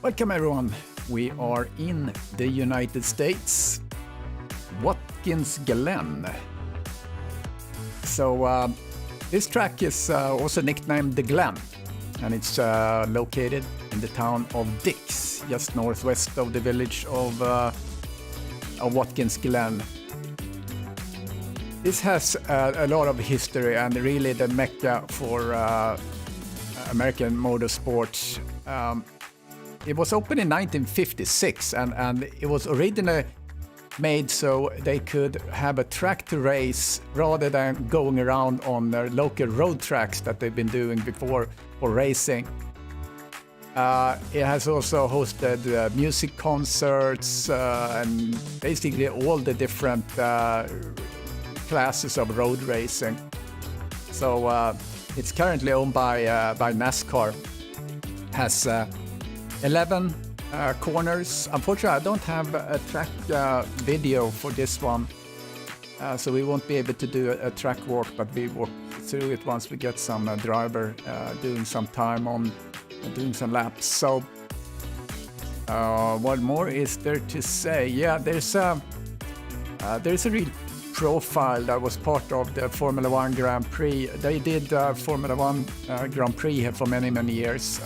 Welcome everyone, we are in the United States, Watkins Glen. So this track is also nicknamed the Glen, and it's located in the town of Dix, just northwest of the village of Watkins Glen. This has a lot of history and really the mecca for American motorsports. It was opened in 1956 and it was originally made so they could have a track to race rather than going around on their local road tracks that they've been doing before for racing. It has also hosted music concerts and basically all the different classes of road racing. So it's currently owned by NASCAR. Has 11 corners. Unfortunately, I don't have a track video for this one, so we won't be able to do a track walk, but we walk through it once we get some driver doing some time on doing some laps. So what more is there to say? Yeah, there's a real profile that was part of the Formula One Grand Prix. They did Formula One Grand Prix here for many years.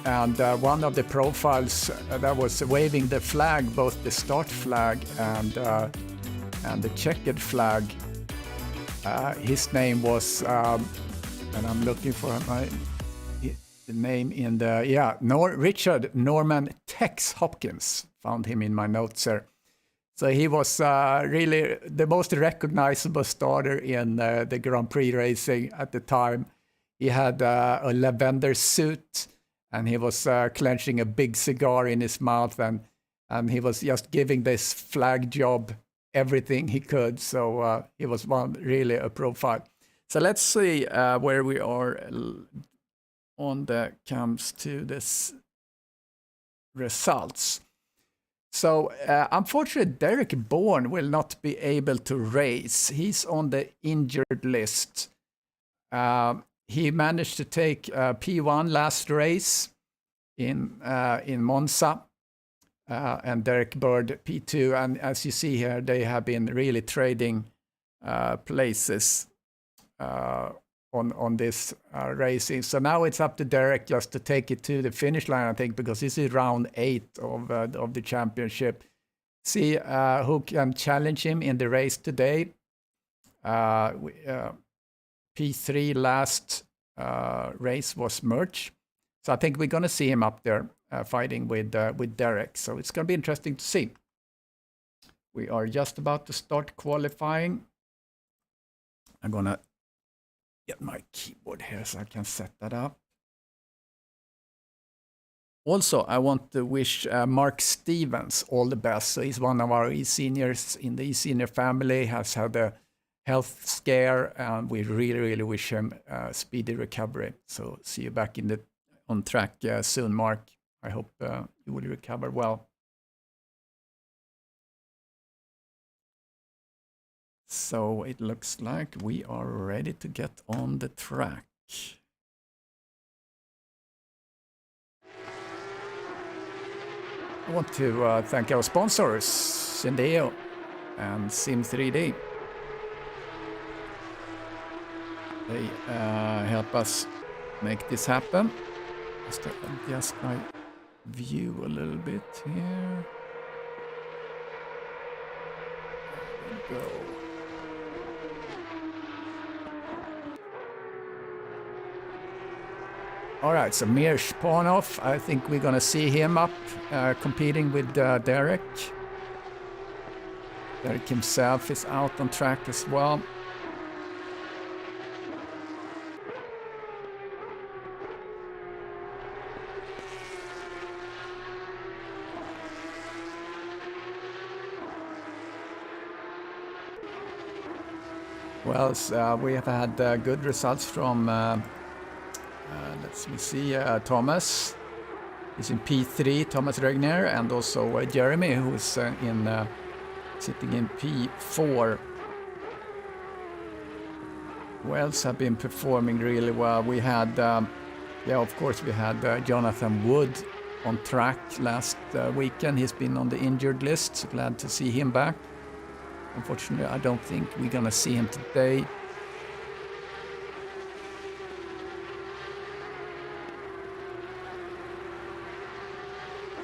And one of the profiles that was waving the flag, both the start flag and the checkered flag, his name was, and I'm looking for the name in the, Richard Norman Tex Hopkins. Found him in my notes here. So he was really the most recognizable starter in the Grand Prix racing at the time. He had a lavender suit, and he was clenching a big cigar in his mouth, and he was just giving this flag job everything he could. So he was really a profile. So let's see where we are on the comes to this results. So unfortunately, Derek Bourne will not be able to race. He's on the injured list. He managed to take P1 last race in Monza, and Derek Bird P2. And as you see here, they have been really trading places on this racing. So now it's up to Derek just to take it to the finish line, I think, because this is round 8 of the championship. See who can challenge him in the race today. P3 last race was Merch. So I think we're going to see him up there fighting with Derek. So it's going to be interesting to see. We are just about to start qualifying. I'm going to get my keyboard here so I can set that up. Also, I want to wish Mark Stevens all the best. So he's one of our eSeniors in the eSenior family, has had a health scare, and we really wish him speedy recovery. So see you back on track soon, Mark. I hope you will recover well. So it looks like we are ready to get on the track. I want to thank our sponsors, Syndeo and Sim3D. They help us make this happen. Just adjust my view a little bit here. There we go. All right, so Mir Spanov, I think we're going to see him up competing with Derek. Derek himself is out on track as well. Well, we have had good results from, let's see, Thomas. He's in P3, Thomas Regner, and also Jeremy, who's sitting in P4. Who else have been performing really well? We had Yeah, of course, we had Jonathan Wood on track last weekend. He's been on the injured list, so glad to see him back. Unfortunately, I don't think we're gonna see him today.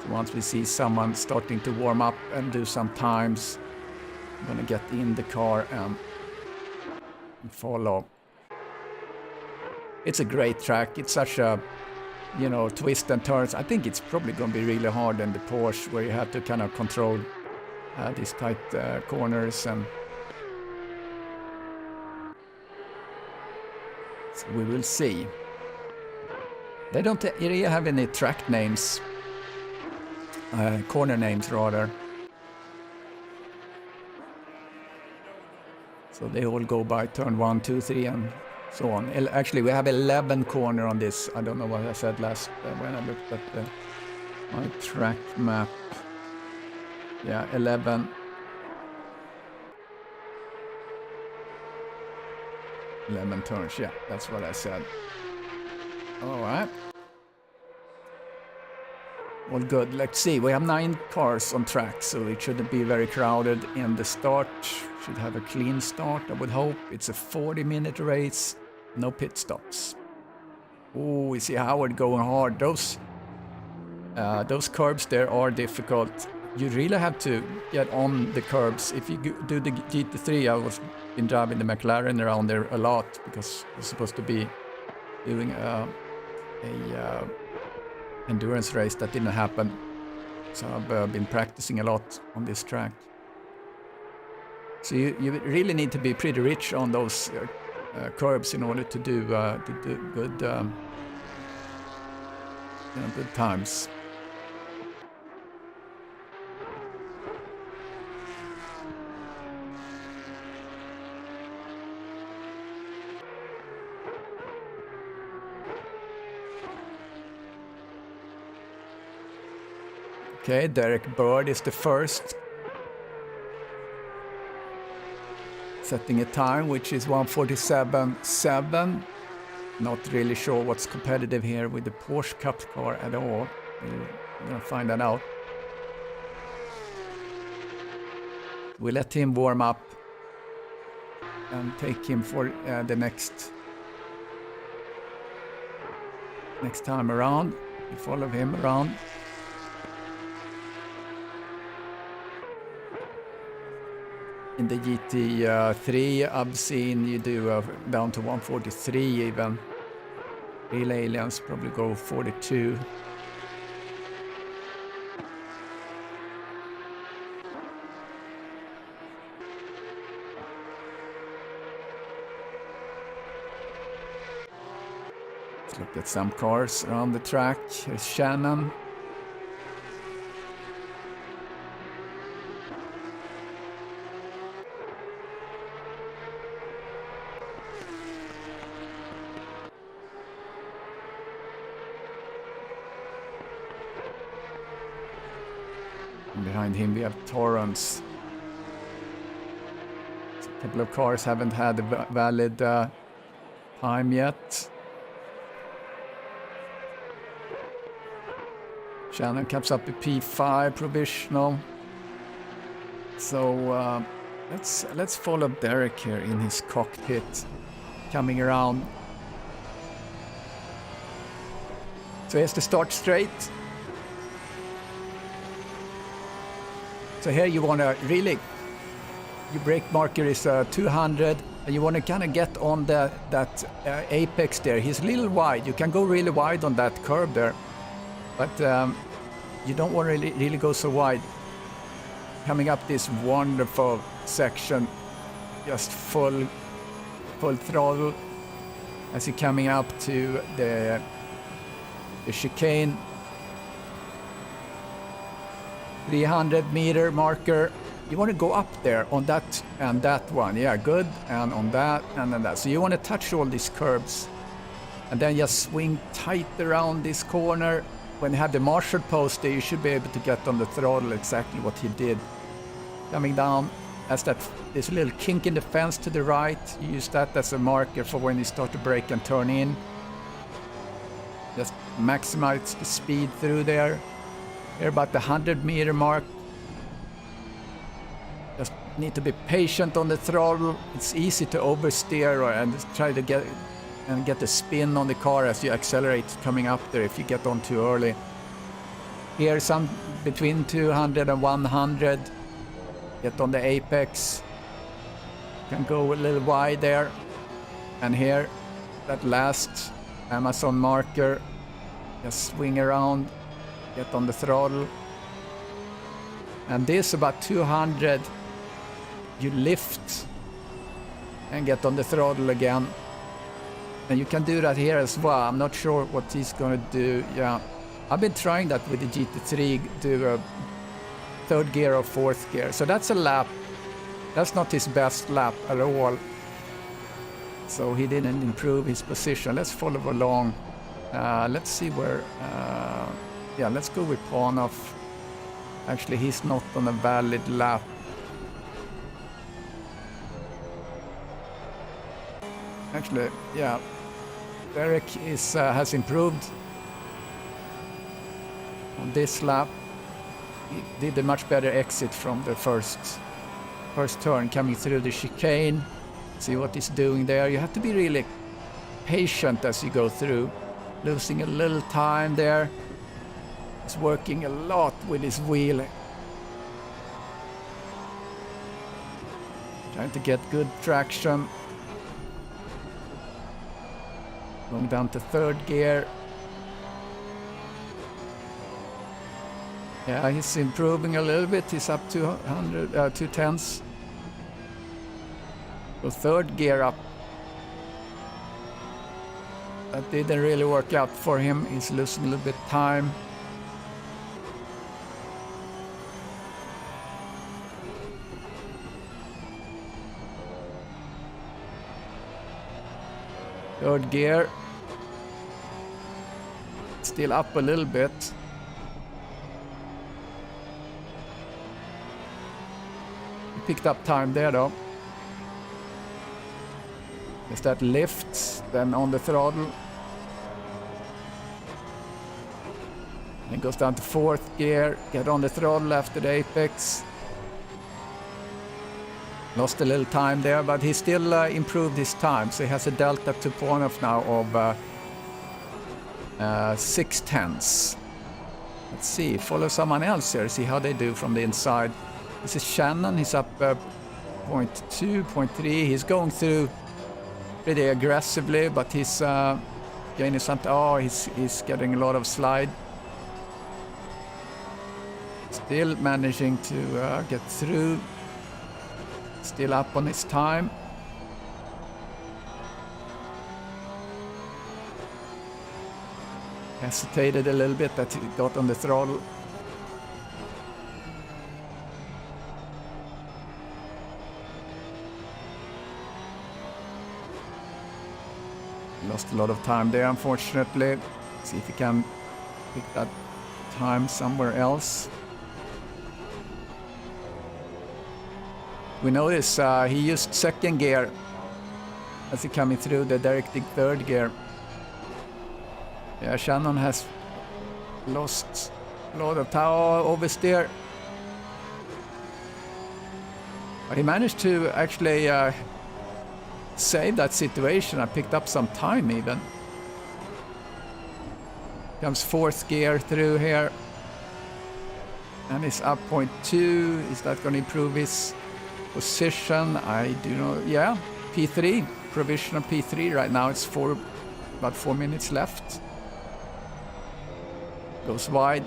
So once we see someone starting to warm up and do some times, I'm gonna get in the car and follow. It's a great track. It's such a, you know, twist and turns. I think it's probably going to be really hard in the Porsche, where you have to kind of control these tight corners, and so we will see. They don't really have any track names, corner names rather. So they all go by turn 1, 2, 3, and so on. Actually, we have 11 corner on this. I don't know what I said last when I looked at my track map. Yeah, 11. 11 turns, yeah, that's what I said. All right. Well, good. Let's see. We have 9 cars on track, so it shouldn't be very crowded in the start. Should have a clean start, I would hope. It's a 40-minute race, no pit stops. Oh, we see Howard going hard. Those curbs there are difficult. You really have to get on the curbs. If you do the GT3, I was been driving the McLaren around there a lot, because I was supposed to be doing a endurance race that didn't happen. So I've been practicing a lot on this track. So you really need to be pretty rich on those curbs in order to do good, good times. Okay, Derek Bird is the first, setting a time which is 1:47.7. Not really sure what's competitive here with the Porsche Cup car at all. We're gonna find that out. We let him warm up and take him for the next time around. We follow him around. In the GT3, I've seen you do down to 1:43 even. Real aliens probably go 42. Let's look at some cars around the track. Here's Shannon. Behind him we have Torrance. A couple of cars haven't had a valid time yet. Shannon comes up with P5 provisional. So let's follow Derek here in his cockpit, coming around. So he has to start straight. So here you want to really, your brake marker is 200, and you want to kind of get on that apex there. He's a little wide. You can go really wide on that curve there, but you don't want to really go so wide. Coming up this wonderful section, just full throttle as you're coming up to the chicane. 300-meter marker. You want to go up there on that and that one. Yeah, good. And on that and on that. So you want to touch all these curbs. And then just swing tight around this corner. When you have the Marshall post there, you should be able to get on the throttle exactly what he did. Coming down as there's a little kink in the fence to the right. You use that as a marker for when you start to brake and turn in. Just maximize the speed through there. Here about the 100-meter mark. Just need to be patient on the throttle. It's easy to oversteer and try to get the spin on the car as you accelerate coming up there if you get on too early. Here some between 200 and 100. Get on the apex. Can go a little wide there. And here, that last Amazon marker. Just swing around. Get on the throttle. And this about 200. You lift and get on the throttle again. And you can do that here as well. I'm not sure what he's going to do. Yeah, I've been trying that with the GT3, do a third gear or fourth gear. So that's a lap. That's not his best lap at all. So he didn't improve his position. Let's follow along. Let's see where... yeah, let's go with Panov. Actually, he's not on a valid lap. Actually, yeah, Derek has improved on this lap. He did a much better exit from the first turn, coming through the chicane. See what he's doing there. You have to be really patient as you go through. Losing a little time there. He's working a lot with his wheel. Trying to get good traction. Going down to third gear. Yeah, he's improving a little bit. He's up to 2/10. So third gear up. That didn't really work out for him. He's losing a little bit time. Third gear. Still up a little bit. Picked up time there though. As that lifts, then on the throttle. And goes down to fourth gear. Get on the throttle after the apex. Lost a little time there, but he still improved his time. So he has a delta to Panov now of 6/10. Let's see, follow someone else here, see how they do from the inside. This is Shannon, he's up 0.2, 0.3. He's going through pretty aggressively, but he's gaining something. Oh, he's getting a lot of slide. Still managing to get through. Still up on his time. Hesitated a little bit that he got on the throttle. Lost a lot of time there, unfortunately. See if he can pick that time somewhere else. We notice he used second gear as he coming through the directing third gear. Yeah, Shannon has lost a lot of time. Oversteer. But he managed to actually save that situation. I picked up some time even. Comes fourth gear through here. And he's up 0.2. Is that going to improve his position? I do know. Yeah, P3. Provisional P3 right now. It's about 4 minutes left. Goes wide.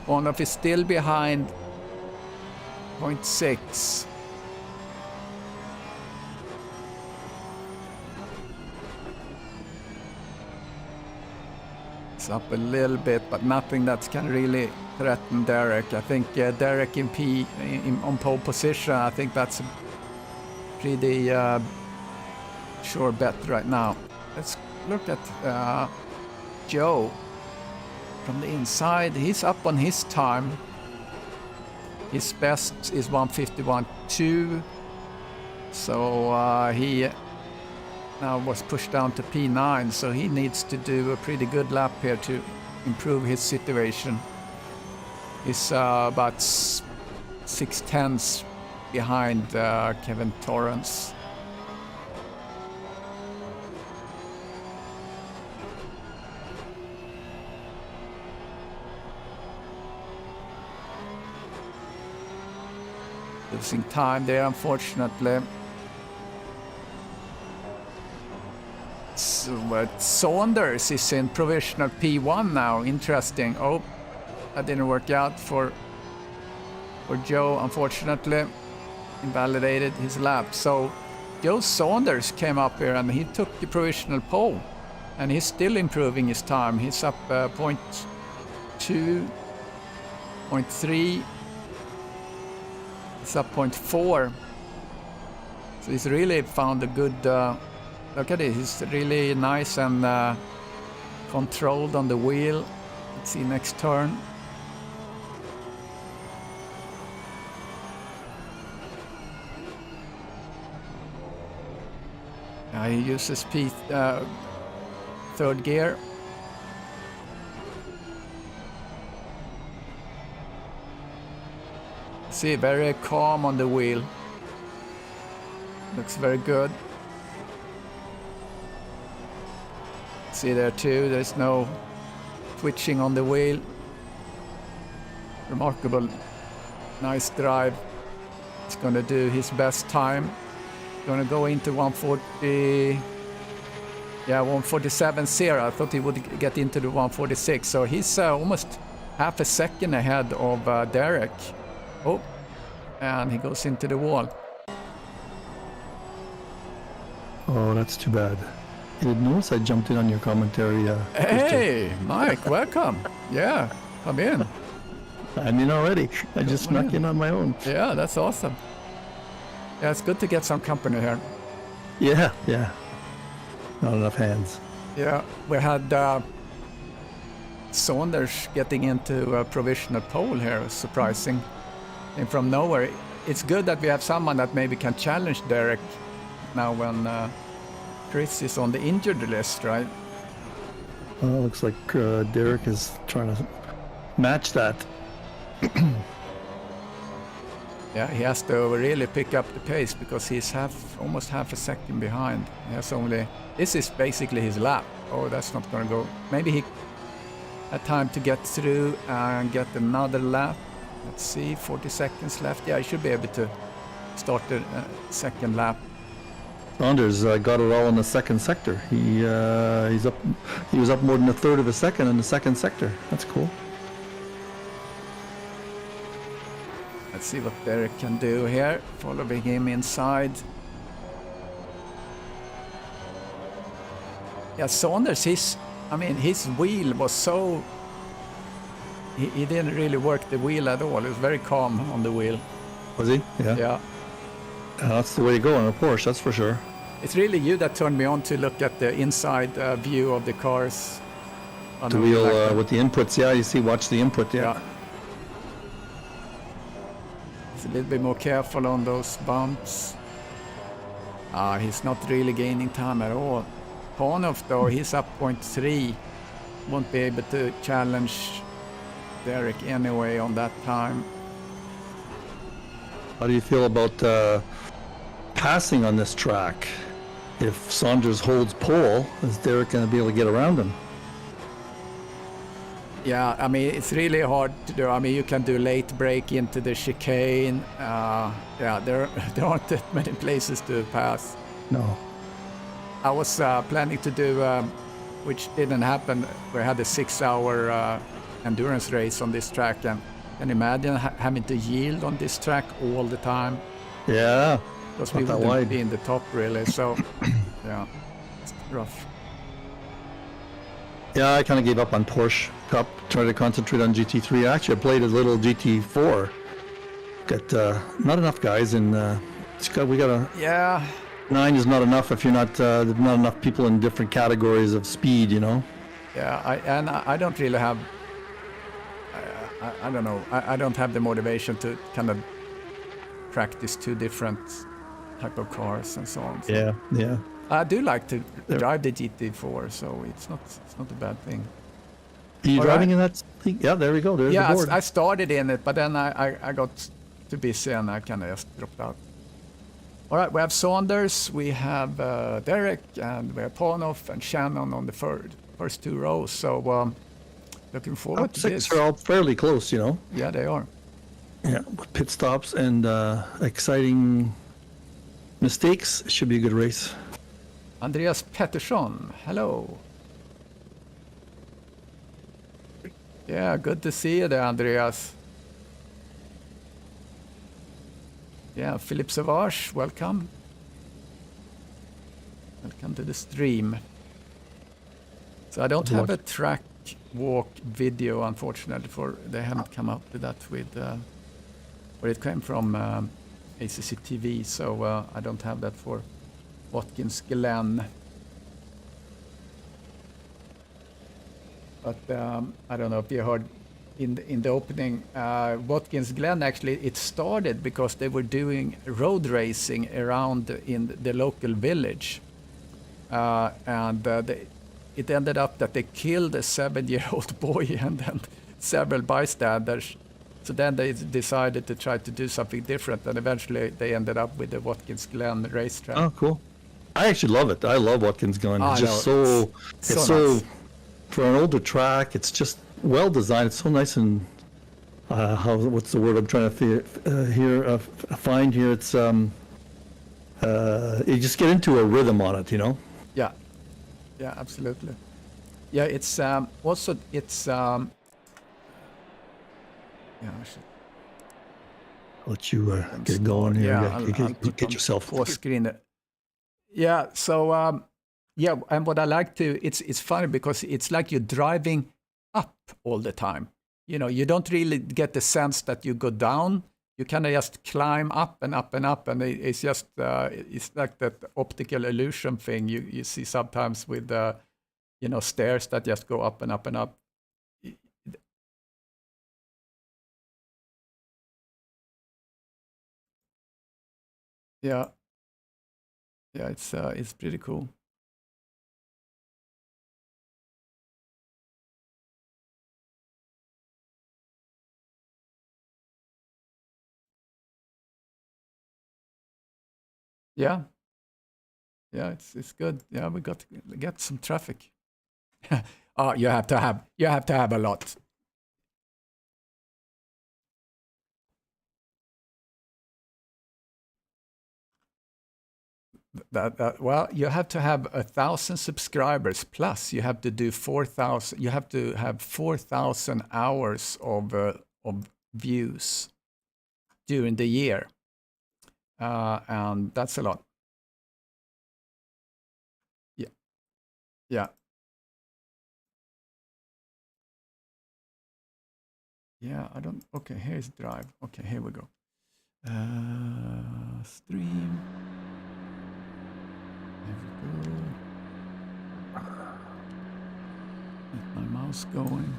Panov is still behind 0.6. It's up a little bit, but nothing that can really threaten Derek. I think Derek on pole position, I think that's a pretty sure bet right now. Let's look at Joe from the inside. He's up on his time. His best is 1:51.2. So he now was pushed down to P9, so he needs to do a pretty good lap here to improve his situation. He's about 6/10 behind Kevin Torrance. Losing time there, unfortunately. So, Saunders is in provisional P1 now. Interesting. Oh, that didn't work out for Joe, unfortunately. Invalidated his lap. So Joe Saunders came up here and he took the provisional pole. And he's still improving his time. He's up 0.2, 0.3. It's up 0.4. So he's really found a good... look at it, he's really nice and controlled on the wheel. Let's see next turn. He uses third gear. See, very calm on the wheel. Looks very good. See there too, there's no twitching on the wheel. Remarkable, nice drive. He's gonna do his best time. Gonna go into 140, yeah, 147.0. I thought he would get into the 146, so he's almost half a second ahead of Derek. Oh, and he goes into the wall. Oh, that's too bad. You didn't notice I jumped in on your commentary. Hey, Mike, welcome. Yeah, come in. I'm in already. I just snuck in on my own. Yeah, that's awesome. Yeah, it's good to get some company here. Yeah, yeah. Not enough hands. Yeah, we had Saunders getting into a provisional pole here, surprising. And from nowhere, it's good that we have someone that maybe can challenge Derek now when Chris is on the injured list, right? Well, looks like Derek is trying to match that. Yeah, he has to really pick up the pace because he's almost half a second behind. He has only... This is basically his lap. Oh, that's not going to go. Maybe he had time to get through and get another lap. Let's see, 40 seconds left. Yeah, he should be able to start the second lap. Saunders got it all in the second sector. He was up more than a third of a second in the second sector. That's cool. Let's see what Derek can do here. Following him inside. Yeah, Saunders, his wheel was so... He didn't really work the wheel at all. He was very calm on the wheel. Was he? Yeah. Yeah. That's the way to go on a Porsche, that's for sure. It's really you that turned me on to look at the inside view of the cars. The wheel with the inputs, yeah, you see, watch the input, yeah. He's a little bit more careful on those bumps. He's not really gaining time at all. Panov, though, he's up 0.3. Won't be able to challenge Derek anyway on that time. How do you feel about passing on this track? If Saunders holds pole, is Derek going to be able to get around him? Yeah, I mean, it's really hard to do. I mean, you can do late break into the chicane. Yeah, there aren't that many places to pass. No. I was planning to do, which didn't happen. We had a 6-hour endurance race on this track, and can you imagine having to yield on this track all the time? Yeah. Because we wouldn't be in the top, really. So, yeah, it's rough. Yeah, I kind of gave up on Porsche Cup, tried to concentrate on GT3. Actually, I played a little GT4. Got not enough guys, and we got a... Yeah. 9 is not enough if you're not enough people in different categories of speed, you know? Yeah, I don't really have... I don't know. I don't have the motivation to kind of practice two different type of cars and so on. So. Yeah. I do like to drive the GT4, so it's not a bad thing. Are you All driving right. in that thing? Yeah, there we go. There's the Yeah, board. I started in it, but then I got too busy and I kind of just dropped out. All right, we have Saunders, we have Derek, and we have Pornoff and Shannon on the first two rows. So looking forward Top to six this. are all fairly close, you know. Yeah, they are. Yeah, with pit stops and exciting mistakes. It should be a good race. Andreas Pettersson, hello. Yeah, good to see you there, Andreas. Yeah, Philip Savage, welcome. Welcome to the stream. So I don't have a track walk video, unfortunately, for they haven't come up with that with where it came from ACC TV, so I don't have that for Watkins Glen. But I don't know if you heard in the opening, Watkins Glen actually, it started because they were doing road racing around in the local village. And it ended up that they killed a 7-year-old boy and then several bystanders. So then they decided to try to do something different, and eventually they ended up with the Watkins Glen racetrack. Oh, cool. I actually love it. I love Watkins Glen. It's just it's so nice. For an older track, it's just well designed. It's so nice and what's the word I'm trying to find here? It's you just get into a rhythm on it, you know. Yeah, yeah, absolutely. Yeah, it's also it's yeah. I should I'll let you get going here. Yeah, Yeah, I'll get yourself. pause screen. Yeah, so yeah, and what I like to, it's funny because it's like you're driving up all the time. You know, you don't really get the sense that you go down. You kind of just climb up and up and up, and it's just it's like that optical illusion thing you see sometimes with you know, stairs that just go up and up and up. Yeah, yeah, it's pretty cool. Yeah, yeah, it's good. Yeah, we got to get some traffic. Oh, you have to have a lot. Well, you have to have 1,000 subscribers plus. You have to do 4,000. You have to have 4,000 hours of views during the year, and that's a lot. Yeah, yeah, yeah. I don't. Okay, here's Drive. Okay, here we go. Stream. There we go. Get my mouse going.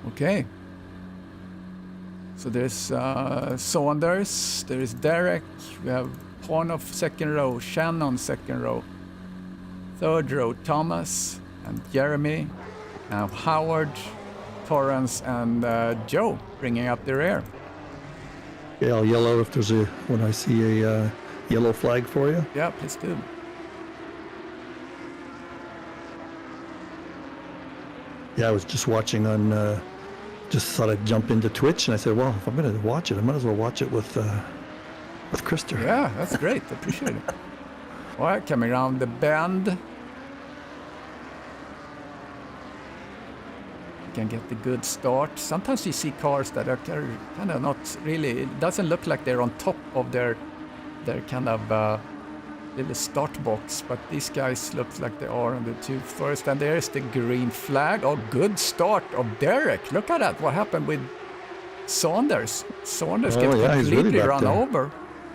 Okay. So there's Saunders, there is Derek, we have Pornoff second row, Shannon second row, third row Thomas and Jeremy, Howard, Torrance, and Joe bringing up the rear. Yeah, I'll yell out if there's when I see a yellow flag for you. Yeah, please do. Yeah, I was just watching on, just thought I'd jump into Twitch, and I said, well, if I'm going to watch it, I might as well watch it with Krister. Yeah, that's great. I appreciate it. All right, coming around the bend. You can get the good start. Sometimes you see cars that are kind of not really, it doesn't look like they're on top of their kind of little start box, but these guys look like they are on the two first. And there's the green flag. Oh, good start of Derek. Look at that. What happened with Saunders? Saunders gets completely really run over.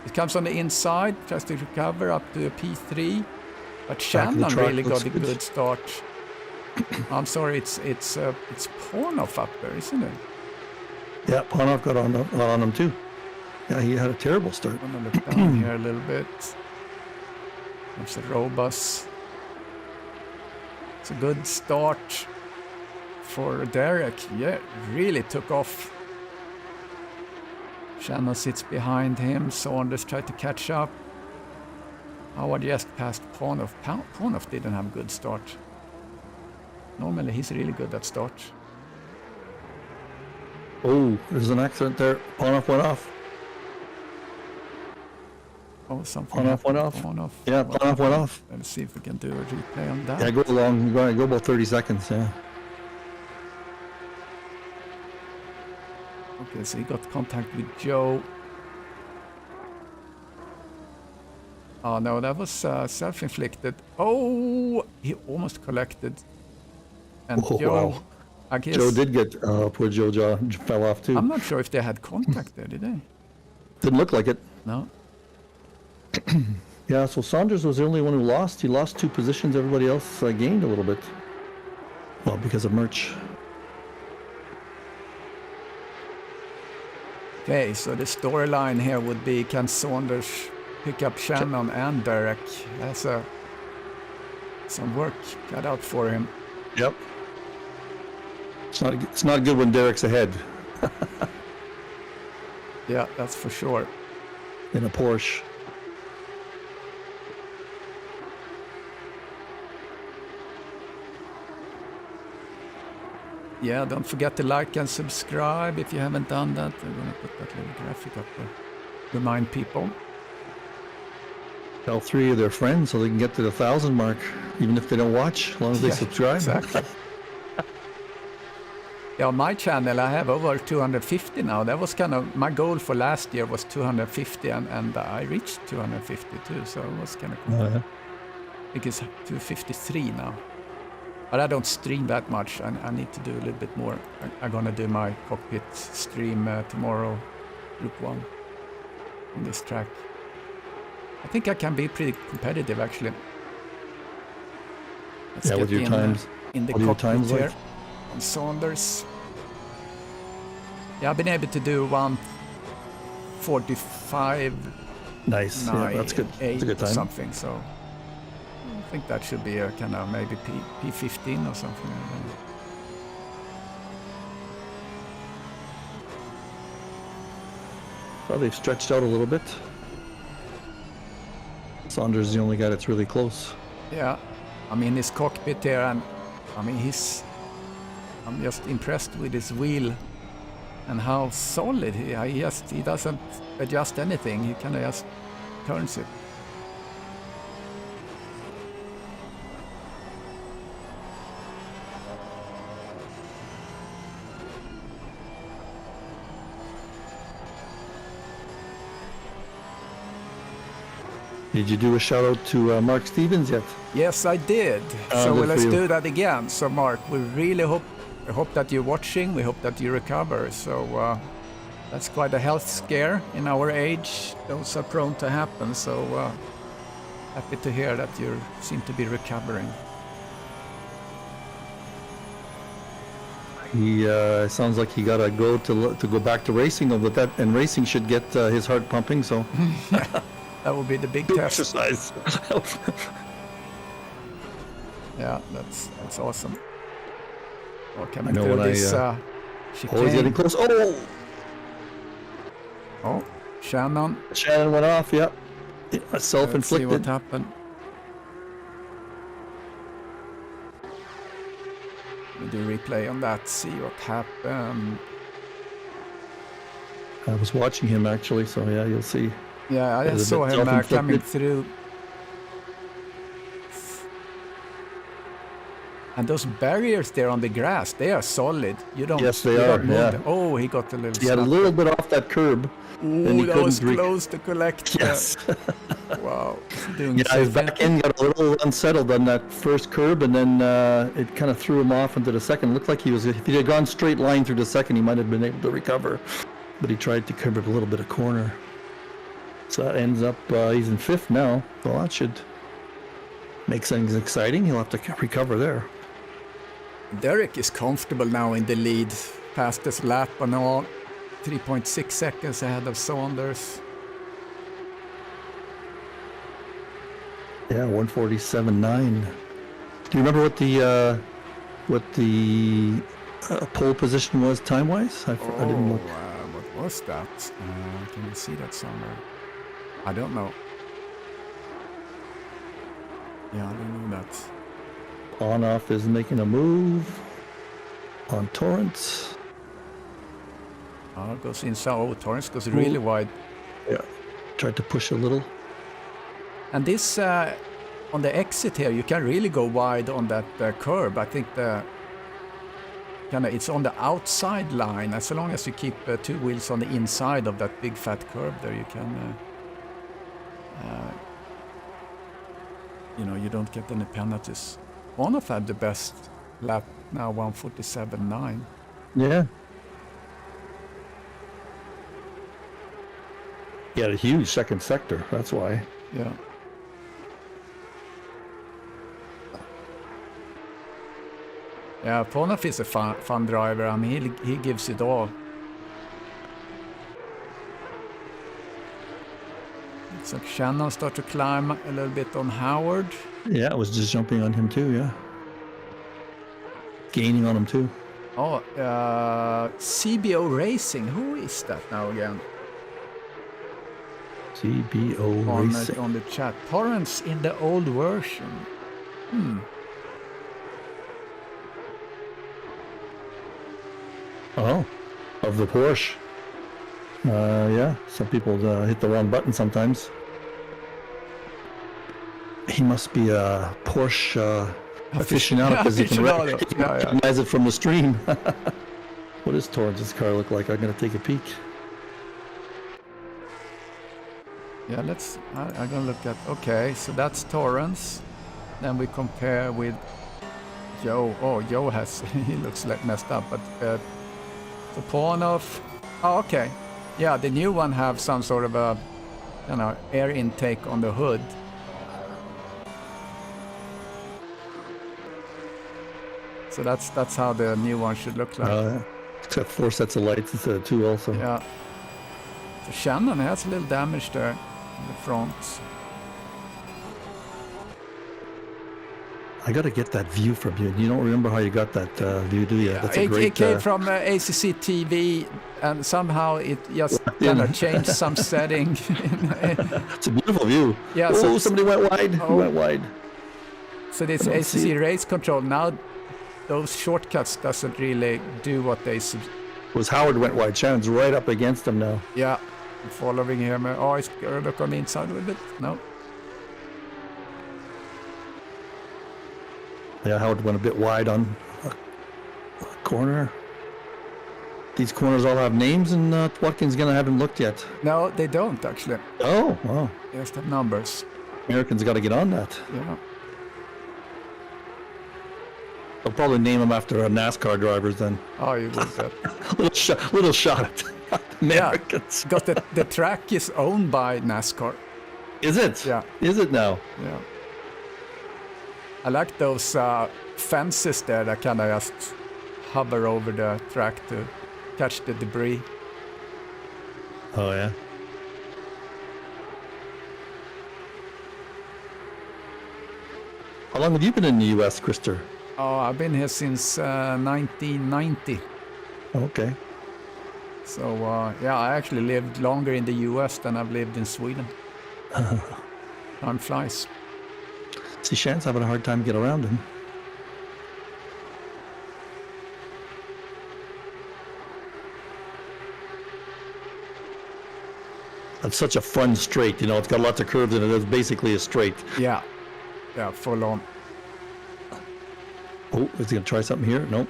It comes on the inside, tries to recover up to a P3. But Shannon really got a good start. I'm sorry, it's Pornoff up there, isn't it? Yeah, Pornoff got on him too. Yeah, he had a terrible start. I'm gonna look down here a little bit. There's a robust. It's a good start for Derek. Yeah, really took off. Shannon sits behind him. Saunders tried to catch up. Howard just passed Ponov. Ponov didn't have a good start. Normally he's really good at start. Oh, there's an accident there. Ponov went off. Oh, something. Ponov went off. Yeah, Ponov went off. Let's see if we can do a replay on that. Yeah, go along. You're going to go about 30 seconds, yeah. Okay, so he got contact with Joe. Oh no, that was self-inflicted. Oh, he almost collected. And Oh, Joe, wow. I guess... Joe did get, poor Joe fell off too. I'm not sure if they had contact there, did they? Didn't look like it. No. Yeah, so Saunders was the only one who lost. He lost 2 positions. Everybody else gained a little bit. Well, because of merch. Okay, so the storyline here would be, can Saunders pick up Shannon and Derek? That's some work cut out for him. Yep. It's not good when Derek's ahead. Yeah, that's for sure. In a Porsche. Yeah, don't forget to like and subscribe if you haven't done that. I'm going to put that little graphic up there. Remind people. Tell 3 of their friends so they can get to the 1,000 mark, even if they don't watch, as long as they subscribe. Exactly. Yeah, on my channel I have over 250 now. That was kind of my goal for last year was 250, and I reached 250 too. So it was kind of cool. Oh, yeah. I think it's 253 now. But I don't stream that much. I need to do a little bit more. I'm gonna do my cockpit stream tomorrow, Group 1, on this track. I think I can be pretty competitive actually. Let's Yeah, get with your in, times. in the What are your cockpit times here. like? On Saunders. Yeah, I've been able to do 1:45. Nice. Yeah, that's good. That's a good or time. something. So I think that should be a kind of maybe P15 or something. I don't know. Well, they've stretched out a little bit. Saunders is the only guy that's really close. Yeah, I mean his cockpit here, and I mean I'm just impressed with his wheel and how solid he doesn't adjust anything. He kind of just turns it. Did you do a shout out to Mark Stevens yet? Yes, I did. So good let's for you. do that again. So Mark, we really hope that you're watching. We hope that you recover. So that's quite a health scare in our age. Those are prone to happen. So happy to hear that you seem to be recovering. He sounds like he got to go to go back to racing, but that and racing should get his heart pumping. So That will be the big test. exercise. Yeah, that's awesome. Well, I coming know through when this oh, chicane. he's getting close. Oh, Oh, Shannon. Shannon went off. Yep, yeah, Let's see what self-inflicted. happened. We do replay on that. See what happened. I was watching him actually, so yeah, you'll see. Yeah, I It was a saw bit him coming self-inflicted. through. And those barriers there on the grass, they are solid. You don't. Yes, they you are, don't move yeah. them. Oh, he got a little. He had a snap. little bit off that curb. and he Ooh, that was couldn't close to collect. Yes. Wow. Doing Yeah, his safe back end got a little unsettled on that first curb, and then it kind of threw him off into the second. Looked like he was, if he had gone straight line through the second, he might have been able to recover, but he tried to cover a little bit of corner. So that ends up, he's in 5th now. Well, that should make things exciting. He'll have to recover there. Derek is comfortable now in the lead, fastest lap and all. 3.6 seconds ahead of Saunders. Yeah, 147.9. Do you remember what the pole position was time-wise? I didn't look. What was that? Can you see that somewhere? I don't know. Yeah, I don't know that. On-off is making a move on Torrance. It goes inside. Oh, Torrance goes really wide. Yeah, tried to push a little. And this, on the exit here, you can really go wide on that curb. I think it's on the outside line. As long as you keep two wheels on the inside of that big fat curb there, you can, you don't get any penalties. One of had the best lap now, 147.9. Yeah. He had a huge second sector, that's why. Yeah. Yeah, Ponoff is a fun driver. I mean, he gives it all. So Shannon start to climb a little bit on Howard. Yeah, it was just jumping on him too, yeah. Gaining on him too. Oh, CBO Racing. Who is that now again? CBO Racing. On the chat. Torrance in the old version. Oh, of the Porsche. Yeah, some people hit the wrong button sometimes. He must be a Porsche aficionado because he can recognize it from the stream. What does Torrance's car look like? I'm going to take a peek. Yeah, I'm going to look at... Okay, so that's Torrance. Then we compare with Joe. Oh, Joe he looks like messed up, but... Saponov. Oh, okay. Yeah, the new one have some sort of a, air intake on the hood. So that's how the new one should look like. It's got 4 sets of lights instead of 2 also. Yeah. So Shannon has a little damage there in the front. I got to get that view from you. You don't remember how you got that view, do you? That's a great... It came from ACC TV, and somehow it just kind of changed some setting. It's a beautiful view. Yeah. Oh, somebody went wide. Oh. Who went wide? So this ACC race control, now those shortcuts doesn't really do what they... Was Howard went wide. Shannon's right up against him now. Yeah. Following him. Oh, he's going to look on the inside a little bit. No. Yeah, Howard went a bit wide on a corner. These corners all have names, and Watkins going to haven't looked yet. No, they don't, actually. Oh, wow. They just have numbers. Americans got to get on that. Yeah. They'll probably name them after NASCAR drivers then. Oh, you would bet. little shot at Americans. Yeah, because the track is owned by NASCAR. Is it? Yeah. Is it now? Yeah. I like those fences there that kind of just hover over the track to catch the debris. Oh, yeah. How long have you been in the U.S., Krister? Oh, I've been here since 1990. Okay. So, yeah, I actually lived longer in the U.S. than I've lived in Sweden. Time flies. See, Shan's having a hard time to get around him. That's such a fun straight, it's got lots of curves in it. It's basically a straight. Yeah. Yeah, full on. Oh, is he going to try something here? Nope.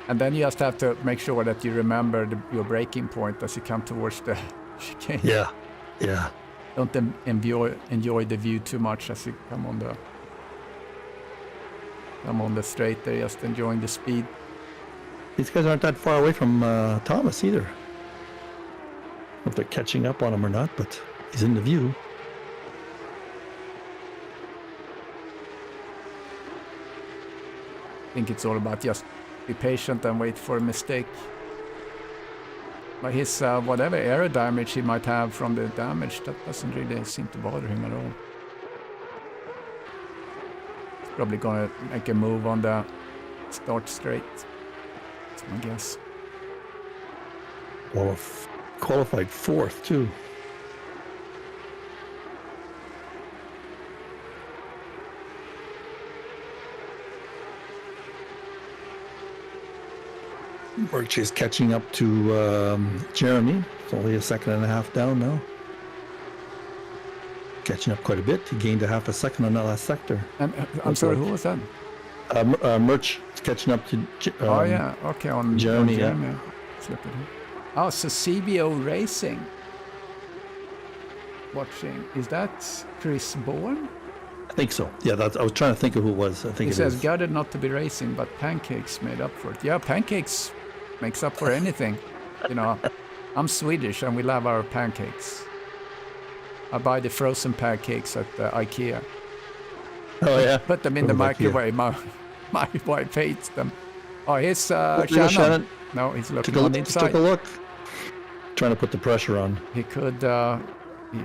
And then you just have to make sure that you remember your braking point as you come towards the chicane. Yeah, yeah. Don't enjoy the view too much as you come on the straight there, just enjoying the speed. These guys aren't that far away from Thomas either. I don't know if they're catching up on him or not, but he's in the view. I think it's all about just be patient and wait for a mistake. But his whatever aero damage he might have from the damage, that doesn't really seem to bother him at all. He's probably gonna make a move on the start straight. That's my guess. Well, qualified 4th too. Birch is catching up to Jeremy. It's only a second and a half down now. Catching up quite a bit. He gained a half a second on that last sector. And I'm sorry, who was that? Merch is catching up to oh yeah, okay, on Jeremy. On Jeremy. Yeah. Let's look at him. Oh, so CBO Racing. Watching. Is that Chris Bourne? I think so. Yeah, I was trying to think of who it was. I think He it says, is. "Guarded not to be racing, but pancakes made up for it." Yeah, pancakes makes up for anything. You know, I'm Swedish and we love our pancakes. I buy the frozen pancakes at IKEA. Oh yeah. Put them in the microwave. My wife hates them. Oh, here's Shannon. No, he's looking on the inside. Took a look. Trying to put the pressure on. He could. He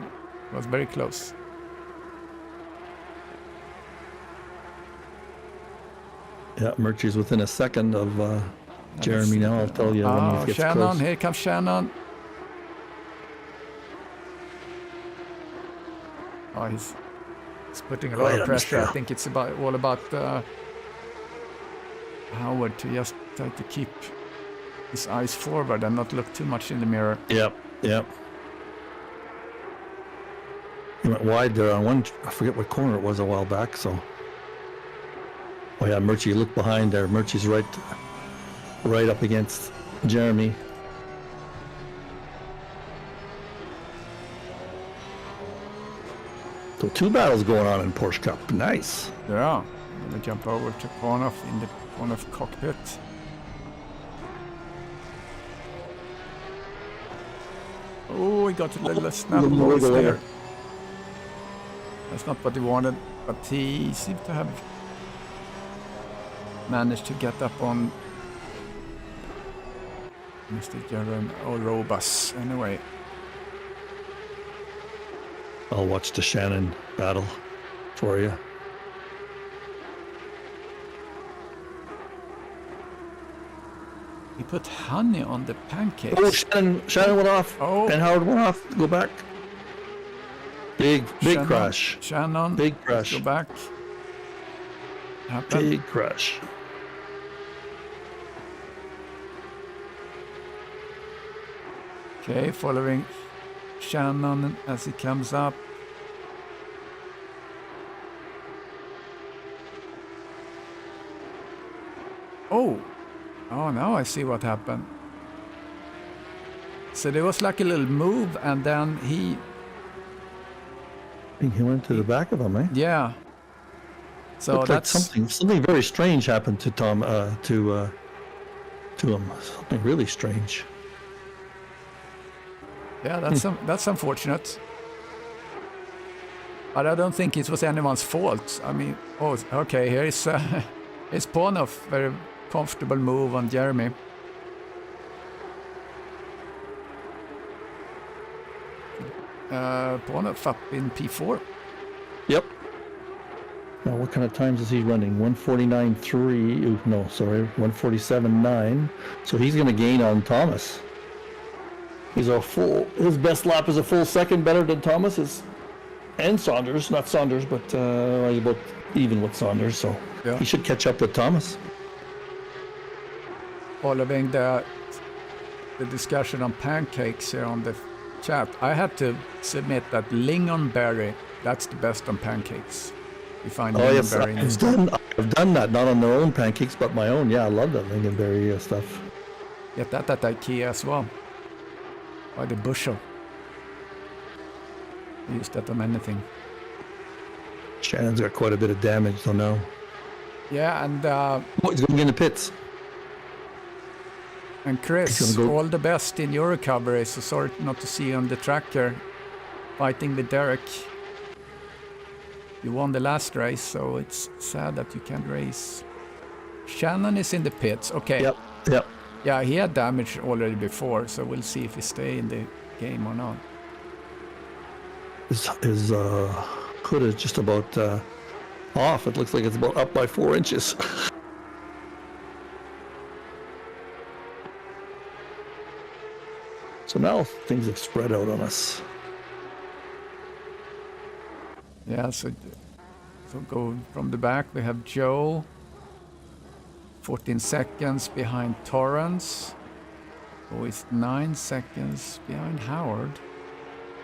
was very close. Yeah, Murchie's within a second of Jeremy now. I'll tell you when he gets Shannon, close. here comes Shannon. Oh, he's putting a lot of pressure. I think it's all about Howard to just try to keep his eyes forward and not look too much in the mirror. Yep. He went wide there on one, I forget what corner it was a while back, so. Oh yeah, Murchie, look behind there. Murchie's right up against Jeremy. So 2 battles going on in Porsche Cup. Nice. Yeah, I'm gonna jump over to Pornoff in the Pornoff cockpit. Oh, he got a little snap voice there. That's not what he wanted, but he seemed to have managed to get up on Mr. Jerome Orobas anyway. I'll watch the Shannon battle for you. He put honey on the pancakes. Oh, Shannon went off. Oh. And Howard went off. Go back. Big Shannon, crash. Shannon. Big crash. Go back. Happened. Big crash. Okay, following Shannon as he comes up. Oh, now I see what happened. So there was like a little move, and then I think he went to the back of him, eh? yeah. So Looked like that's something very strange happened to Tom to him. Something really strange. yeah, that's unfortunate. But I don't think it was anyone's fault. I mean, oh, okay, here is it's Pornoff, very comfortable move on Jeremy. Pornoff up in P4. Yep. Now, what kind of times is he running? 149.3. No, sorry, 147.9. So he's going to gain on Thomas. He's his best lap is a full second better than Thomas's and Saunders. Not Saunders, but he's about even with Saunders. So Yeah. he should catch up with Thomas. Following the discussion on pancakes here on the chat, I had to submit that lingonberry, that's the best on pancakes. You find Oh yes, lingonberry. I've done that. Not on their own pancakes, but my own. Yeah, I love that lingonberry stuff. Get that at IKEA as well. By the bushel. I use that on anything. Shannon's got quite a bit of damage, so no. Yeah, and Oh, he's going in the pits. Chris, He's gonna go- all the best in your recovery. So sorry not to see you on the tracker fighting with Derek. You won the last race, so it's sad that you can't race Shannon is in the pits. Okay. Yep, yep. Yeah, he had damage already before, so we'll see if he stay in the game or not. His hood is just about off. It looks like it's about up by 4 inches. So now things have spread out on us. Yeah, so go from the back. We have Joe, 14 seconds behind Torrance, who is 9 seconds behind Howard.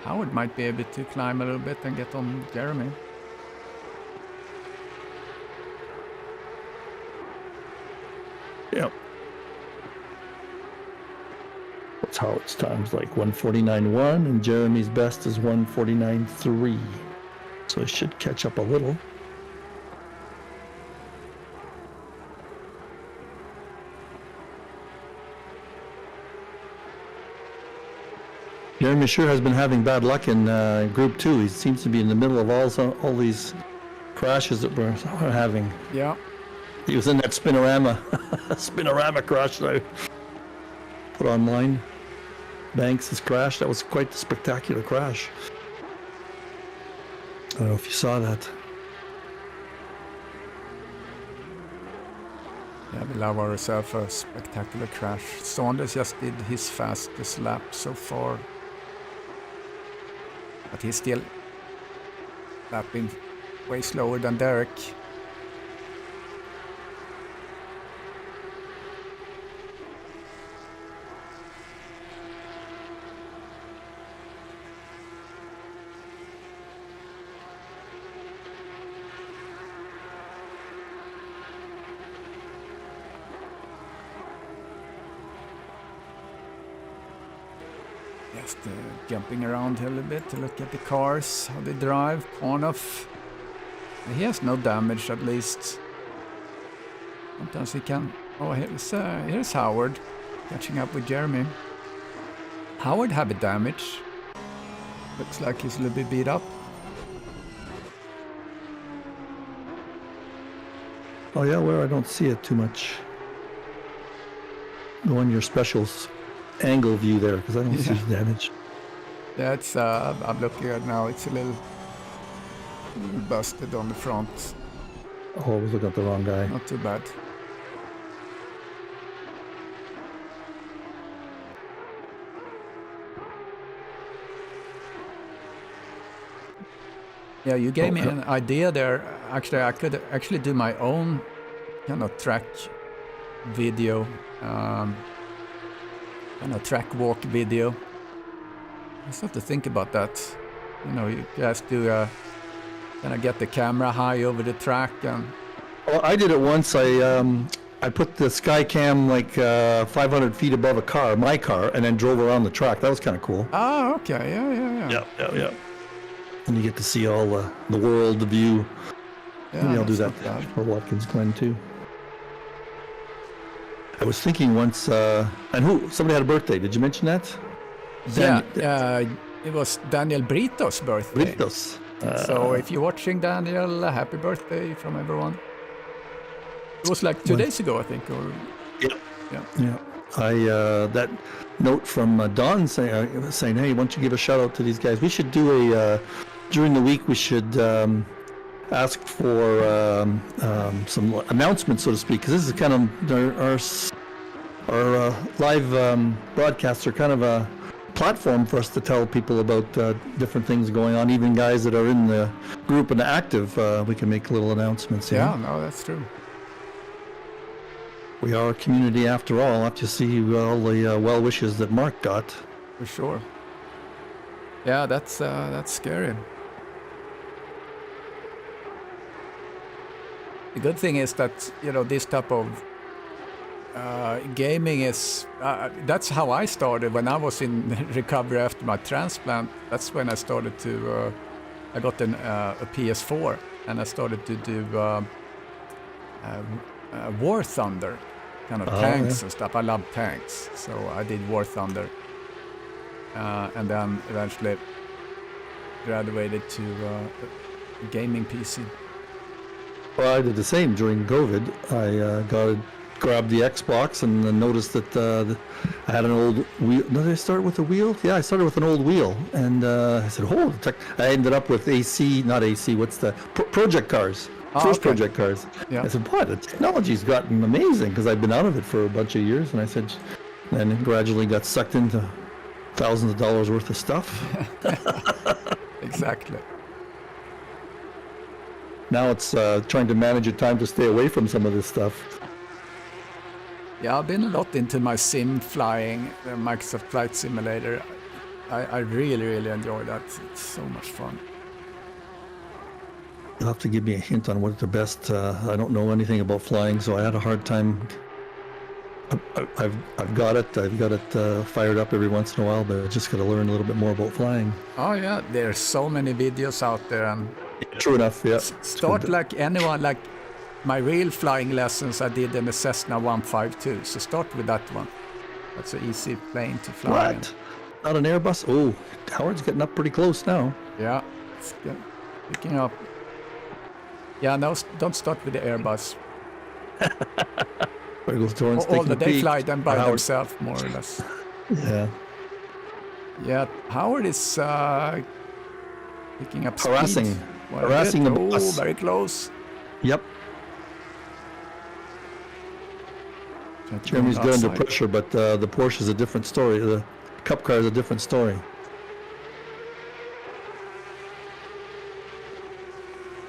Howard might be able to climb a little bit and get on Jeremy. Yep. That's Howard's time's like 1:49.1, and Jeremy's best is 1:49.3. So he should catch up a little. Jeremy sure has been having bad luck in Group 2. He seems to be in the middle of all these crashes that we're having. Yeah. He was in that spinorama crash that I put online. Banks has crashed. That was quite a spectacular crash. I don't know if you saw that. Yeah, we love ourselves a spectacular crash. Saunders just did his fastest lap so far. But he's still lapping way slower than Derek. Just jumping around here a little bit to look at the cars, how they drive. Kornoff, he has no damage at least. Sometimes he can. Oh, here's Howard catching up with Jeremy. Howard have a damage. Looks like he's a little bit beat up. Oh yeah, where I don't see it too much. Go on your specials angle view there, because I don't see damage. Yeah, it's I'm looking at now. It's a little busted on the front. Oh, I was looking at the wrong guy. Not too bad. Yeah, you gave me an idea there. Actually, I could actually do my own kind of track video, kind of track walk video. I just have to think about that. You know, you guys do kind of get the camera high over the track and. Well, I did it once. I put the sky cam like 500 feet above my car, and then drove around the track. That was kind of cool. Ah, okay, yeah. Yeah. And you get to see all the world, the view. Yeah, maybe I'll do that for Watkins Glen too. I was thinking once, somebody had a birthday. Did you mention that? It was Daniel Brito's birthday. Britos. So if you're watching, Daniel, happy birthday from everyone. It was like 2 days ago, I think. Or Yeah. That note from Don saying, hey, why don't you give a shout out to these guys? We should do during the week, we should ask for some announcements, so to speak, because this is kind of our live broadcasts are kind of a platform for us to tell people about different things going on. Even guys that are in the group and active, we can make little announcements. Yeah, no, that's true. We are a community after all. I'll have to see all the well wishes that Mark got. For sure. Yeah, that's scary. The good thing is that, you know, this type of gaming is, that's how I started when I was in recovery after my transplant. That's when I started to, I got a PS4 and I started to do War Thunder, kind of tanks and stuff. I love tanks, so I did War Thunder. And then eventually graduated to a gaming PC. Well, I did the same during COVID. I grabbed the Xbox and then noticed that I had an old wheel. Did I start with a wheel? Yeah, I started with an old wheel, and I said, "Oh, I ended up with not AC. What's the project cars? First okay. project cars." Yeah. I said, "Boy, the technology's gotten amazing," because I've been out of it for a bunch of years, and I said, and gradually got sucked into thousands of dollars worth of stuff. Exactly. Now it's trying to manage your time to stay away from some of this stuff. Yeah, I've been a lot into my sim flying, Microsoft Flight Simulator. I really, really enjoy that. It's so much fun. You'll have to give me a hint on what the best. I don't know anything about flying, so I had a hard time. I've got it. I've got it fired up every once in a while, but I just got to learn a little bit more about flying. Oh yeah, there's so many videos out there, and True enough, yeah. start like anyone. Like my real flying lessons I did in a Cessna 152, so start with that one. That's an easy plane to fly. What? Not an Airbus? Oh, Howard's getting up pretty close now. Yeah, it's picking up. Yeah, no, don't start with the Airbus. There goes Torrance All taking a they peek. fly them by Howard. themselves, more or less. Yeah. Yeah, Howard is picking up speed. Harassing the Oh, bus. very close. Yep. Trying to go Jeremy's on good the under outside. pressure, but the Porsche is a different story. The Cup car is a different story.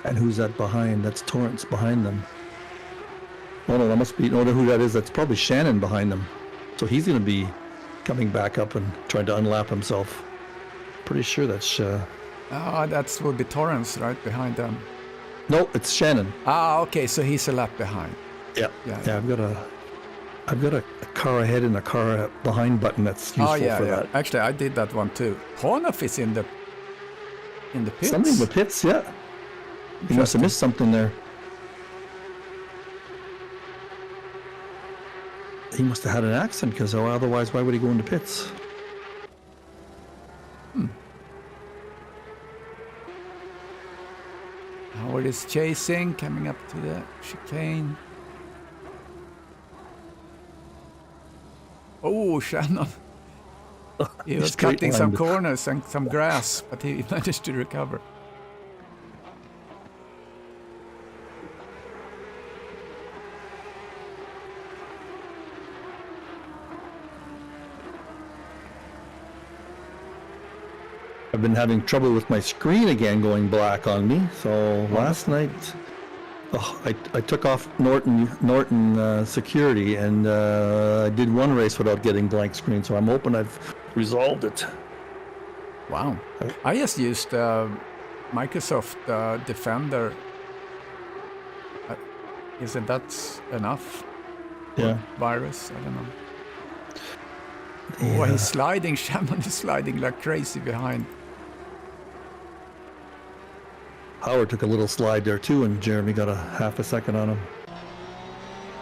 And who's that behind? That's Torrance behind them. Oh no, that must be, no, who that is. That's probably Shannon behind them. So he's going to be coming back up and trying to unlap himself. Pretty sure that's, That would be Torrance right behind them. no, it's Shannon. Okay, so he's a lap behind. Yeah. Yeah. Yeah, I've got a car ahead and a car behind button that's useful for that. Actually, I did that one too. Hornoff is in the pits. Something in the pits, yeah. He must have missed something there. He must have had an accident, because otherwise, why would he go into pits? Howard is chasing, coming up to the chicane. Oh, Shannon. He was Straight cutting some lined. corners and some grass, but he managed to recover. I've been having trouble with my screen again going black on me. So last night, I took off Norton security, and I did one race without getting blank screen. So I'm hoping I've resolved it. Wow. I just used Microsoft Defender. Isn't that enough? Yeah. Virus? I don't know. Oh, he's sliding. Shannon is sliding like crazy behind. Howard took a little slide there too, and Jeremy got a half a second on him.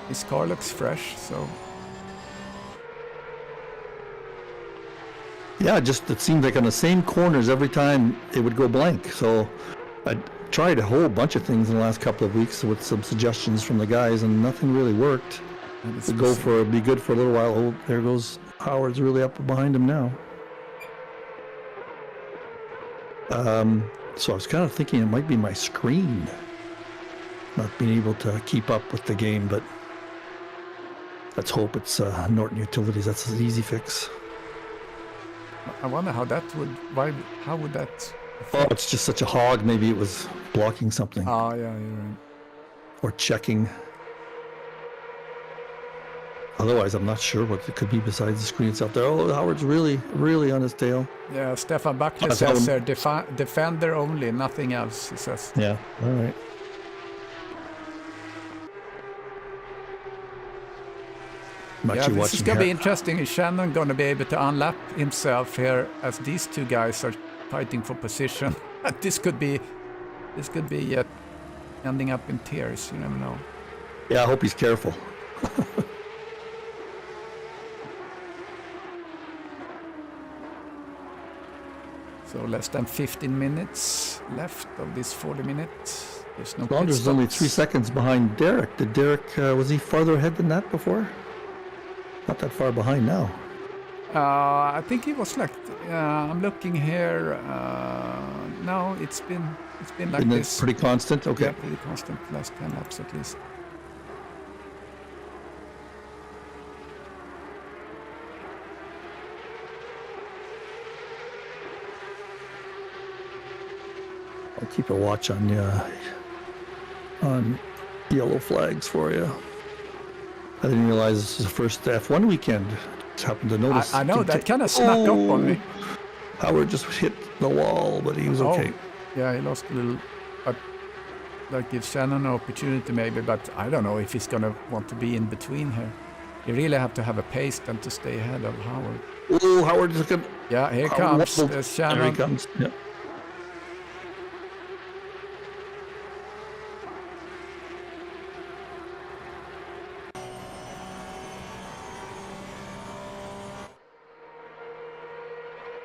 His car looks fresh, so... Yeah, just it seemed like on the same corners every time it would go blank. So I tried a whole bunch of things in the last couple of weeks with some suggestions from the guys, and nothing really worked. Be good for a little while. Oh, there goes Howard's really up behind him now. So I was kind of thinking it might be my screen not being able to keep up with the game, but let's hope it's Norton Utilities. That's an easy fix. I wonder how that would... How would that... Oh, it's just such a hog. Maybe it was blocking something Oh, yeah, you're right. or checking. Otherwise, I'm not sure what it could be besides the screen itself there. Oh, Howard's really, really on his tail. Yeah, Stefan Buckley That's says how- there, defender only, nothing else, he says. Yeah, all right. I'm Yeah, actually this is watching going to be here. interesting. Is Shannon going to be able to unlap himself here as these two guys are fighting for position? This could be ending up in tears, you never know. Yeah, I hope he's careful. So less than 15 minutes left of this 40 minutes. There's no Saunders is only 3 seconds behind Derek. Did Derek, was he farther ahead than that before? Not that far behind now. I think he was like, I'm looking here. No, it's been like Isn't this. it pretty constant? Okay. Yeah, pretty constant. Last 10 laps at least. I'll keep a watch on yellow flags for you. I didn't realize this is the first F1 weekend. Just happened to notice. I know, that kind of snuck up on me. Howard just hit the wall, but he was okay. Yeah, he lost a little. But that gives Shannon an opportunity maybe, but I don't know if he's going to want to be in between here. You really have to have a pace then to stay ahead of Howard. Oh, Howard's looking. Yeah, here comes Shannon. There he comes. Yeah.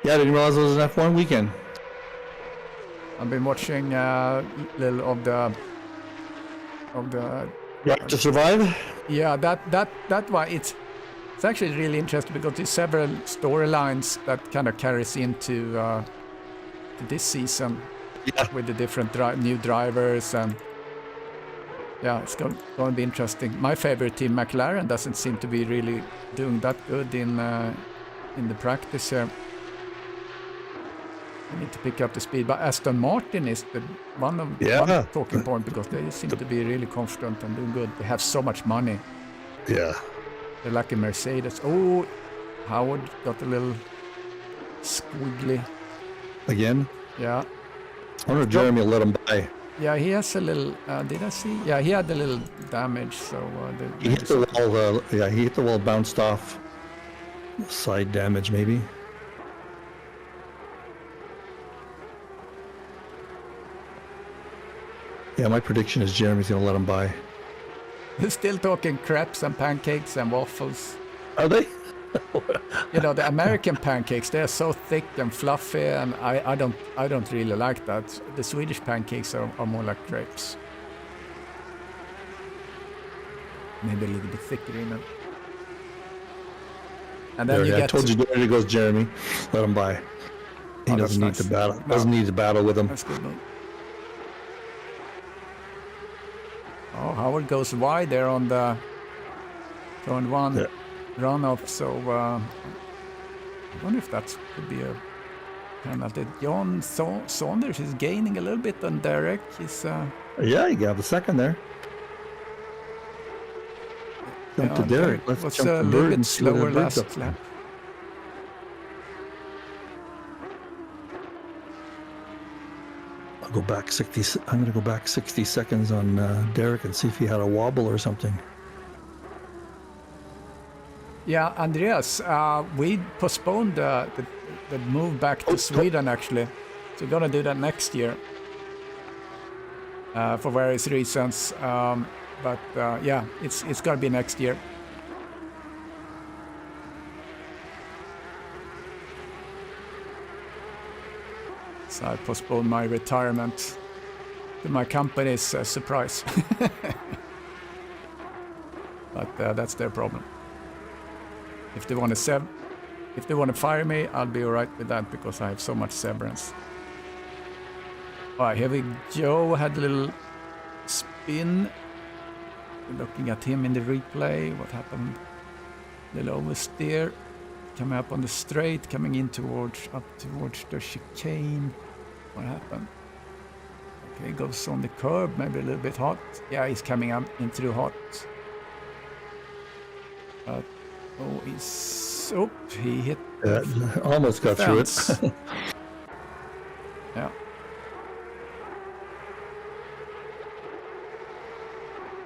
Yeah, I didn't realize it was an F1 weekend. I've been watching little of the Right to Survive? yeah, that one. It's actually really interesting because there's several storylines that kind of carries into to this season. Yeah. With the different new drivers, and yeah, it's going to be interesting. My favorite team, McLaren, doesn't seem to be really doing that good in the practice here. I need to pick up the speed, but Aston Martin is the one talking point because they seem to be really confident and doing good. They have so much money. Yeah. They're like a Mercedes. Oh, Howard got a little squiggly. Again? Yeah. I wonder if Jeremy will let him by. Yeah, he has a little. Did I see? Yeah, he had a little damage. So he hit the wall. He hit the wall, bounced off. Side damage, maybe. Yeah, my prediction is Jeremy's going to let him by. They're still talking crepes and pancakes and waffles. Are they? You know, the American pancakes, they're so thick and fluffy, and I don't really like that. The Swedish pancakes are more like crepes. Maybe a little bit thicker in them. And then I told you, there goes Jeremy. Let him by. He doesn't need to battle. No. Doesn't need to battle with him. That's good. Oh, Howard goes wide there on the turn one runoff. So I wonder if that could be a penalty. John Saunders is gaining a little bit on Derek. He's yeah, you got the second there. Jump to Derek. Let's jump a little bit slower last lap. I'll go back 60. I'm going to go back 60 seconds on Derek and see if he had a wobble or something. Yeah, Andreas, we postponed the move back to Sweden actually. So we're gonna do that next year for various reasons. But yeah, it's gonna be next year. So I postponed my retirement to my company's surprise. But that's their problem. If they want to fire me, I'll be all right with that because I have so much severance. All right, here we go. Had a little spin. Looking at him in the replay, what happened? Little oversteer. Coming up on the straight, coming in up towards the chicane. What happened? Okay, goes on the curb, maybe a little bit hot. Yeah, he's coming up in through hot. But he hit. Almost got through it. Yeah.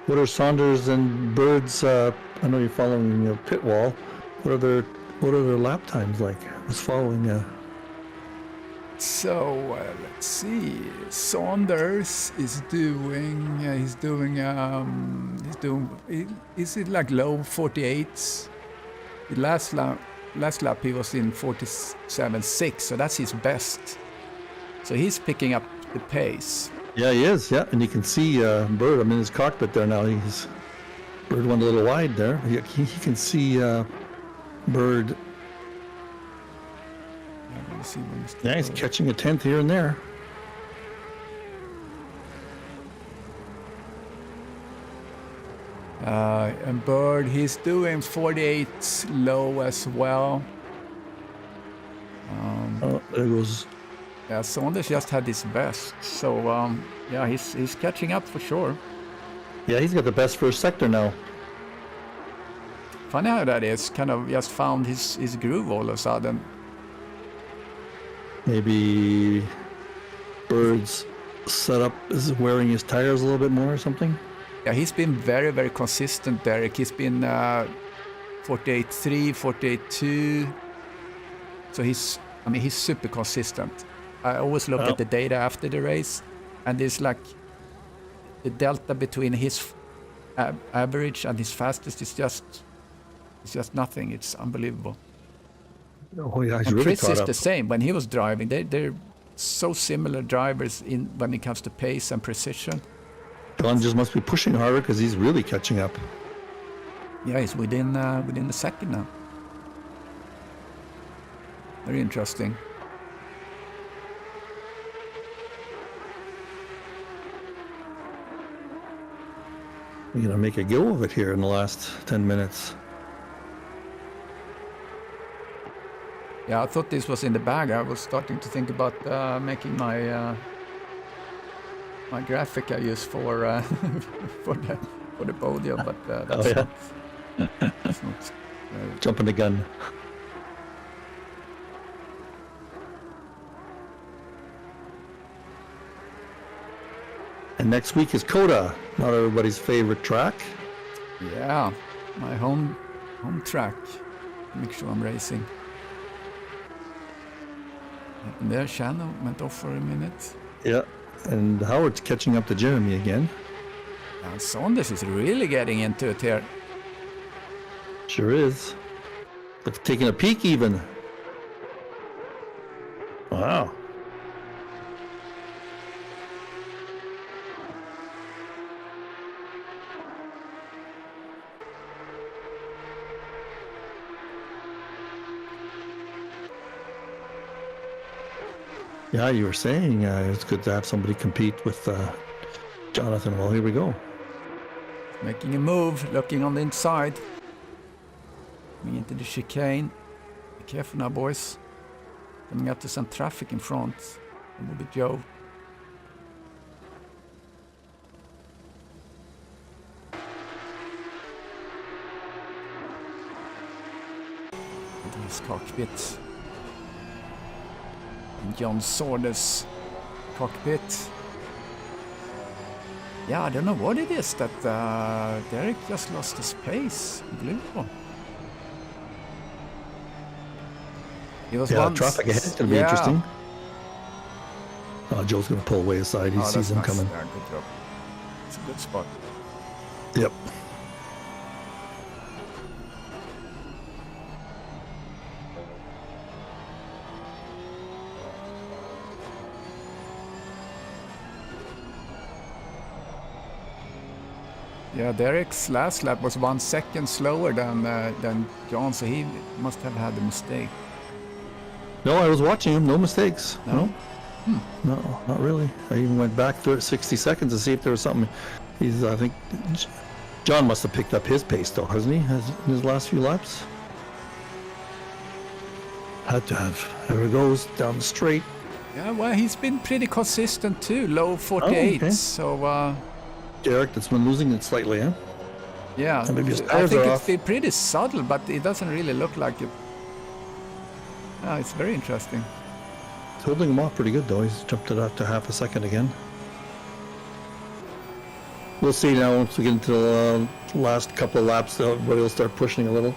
What are Saunders and Bird's? I know you're following the pit wall. What are their lap times like? Who's following? So let's see. Saunders is doing. Is it like low 48s? The last lap he was in 47.6, so that's his best. So he's picking up the pace. Yeah, he is. Yeah, and you can see Bird. I'm in his cockpit there now. Bird went a little wide there. He can see Bird. Yeah, he's catching a 10th here and there. And Bird, he's doing 48 low as well. Oh, there goes. Yeah, Saunders just had his best. So, yeah, he's catching up for sure. Yeah, he's got the best first sector now. Funny how that is. Kind of just found his groove all of a sudden. Maybe Bird's setup is wearing his tires a little bit more or something. Yeah, he's been very, very consistent, Derek. He's been 48.3, 48.2. So he's super consistent. I always look at the data after the race, and it's like the delta between his average and his fastest is just nothing. It's unbelievable. Oh yeah, he's and really Chris caught is up. the same. When he was driving, they're so similar drivers when it comes to pace and precision. John just must be pushing harder because he's really catching up. Yeah, he's within a second now. Very interesting. We're gonna make a go of it here in the last 10 minutes. Yeah, I thought this was in the bag. I was starting to think about making my my graphic I use for for the podium, but that's that's not Jumping the gun. And next week is Coda, not everybody's favorite track. Yeah, my home track. Make sure I'm racing. And there, Shannon went off for a minute. Yeah, and Howard's catching up to Jeremy again. And Saunders is really getting into it here. Sure is. But taking a peek even. Wow. Yeah, you were saying it's good to have somebody compete with Jonathan. Well, here we go. Making a move, looking on the inside. Coming into the chicane. Be careful now, boys. Coming up to some traffic in front. That will be Joe. Into his cockpit. In John Saunders' cockpit. Yeah, I don't know what it is that Derek just lost his pace. Unbelievable. He was once, traffic ahead is going to be interesting. Joe's going to pull way aside. He sees him coming. Yeah, good job. It's a good spot. Yep. Yeah, Derek's last lap was 1 second slower than John, so he must have had a mistake. No, I was watching him. No mistakes. No? No, not really. I even went back through it 60 seconds to see if there was something. I think John must have picked up his pace though, hasn't he? In his last few laps? Had to have. There it goes, down the straight. Yeah, well, he's been pretty consistent too, low 48. okay. So, Derek, that's been losing it slightly, huh? yeah, And maybe his I tires think are it's off. been pretty subtle, but it doesn't really look like it. It's very interesting. He's holding him off pretty good though. He's jumped it up to half a second again. We'll see now once we get into the last couple of laps, everybody will start pushing a little.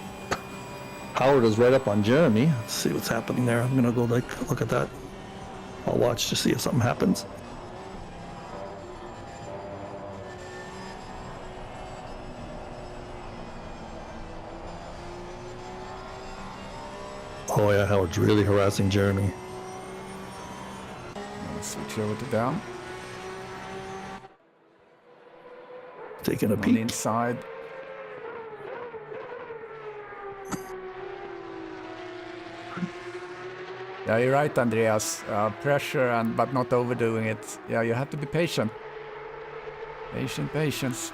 Howard is right up on Jeremy. Let's see what's happening there. I'm gonna go look at that. I'll watch to see if something happens. Oh yeah, Howard's really harassing Jeremy. I'll switch over to down. Taking a on the peek. inside. Yeah, you're right, Andreas. Pressure, but not overdoing it. Yeah, you have to be patient. Patience.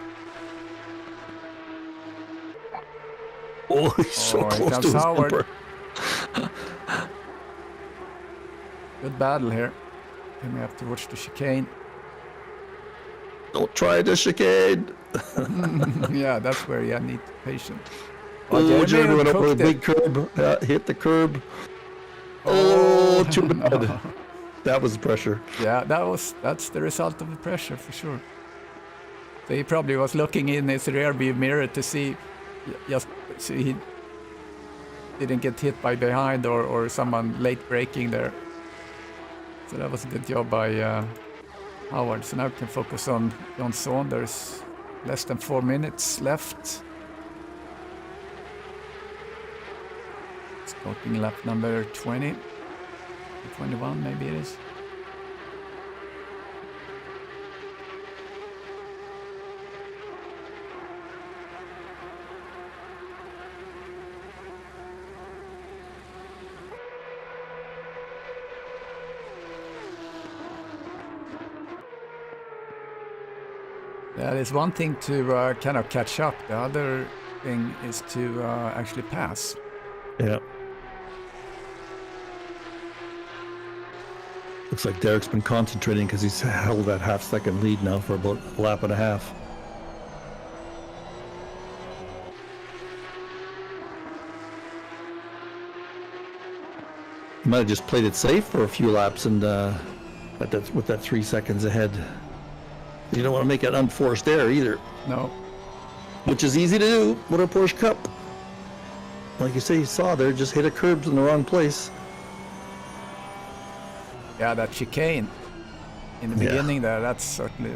Oh, he's so Oh, here close comes to his Howard. bumper. Good battle here. Coming up towards the chicane. Don't try the chicane. Yeah, that's where you need patience. Oh, Jeremy went over the cooked big it. curb. Yeah, hit the curb. Oh, too bad. No. That was pressure. Yeah, that's the result of the pressure for sure. So he probably was looking in his rear view mirror to see, just so he didn't get hit by behind or someone late braking there. So that was a good job by Howard. So now we can focus on John Saunders. Less than 4 minutes left. Starting lap number 20. 21 maybe it is. Yeah, there's one thing to kind of catch up. The other thing is to actually pass. Yeah. Looks like Derek's been concentrating because he's held that half-second lead now for about a lap and a half. He might have just played it safe for a few laps and with that 3 seconds ahead. You don't want to make it unforced error either. No. Which is easy to do with a Porsche Cup. Like you say, you saw there, just hit a curb in the wrong place. Yeah, that chicane in the beginning there, that's certainly,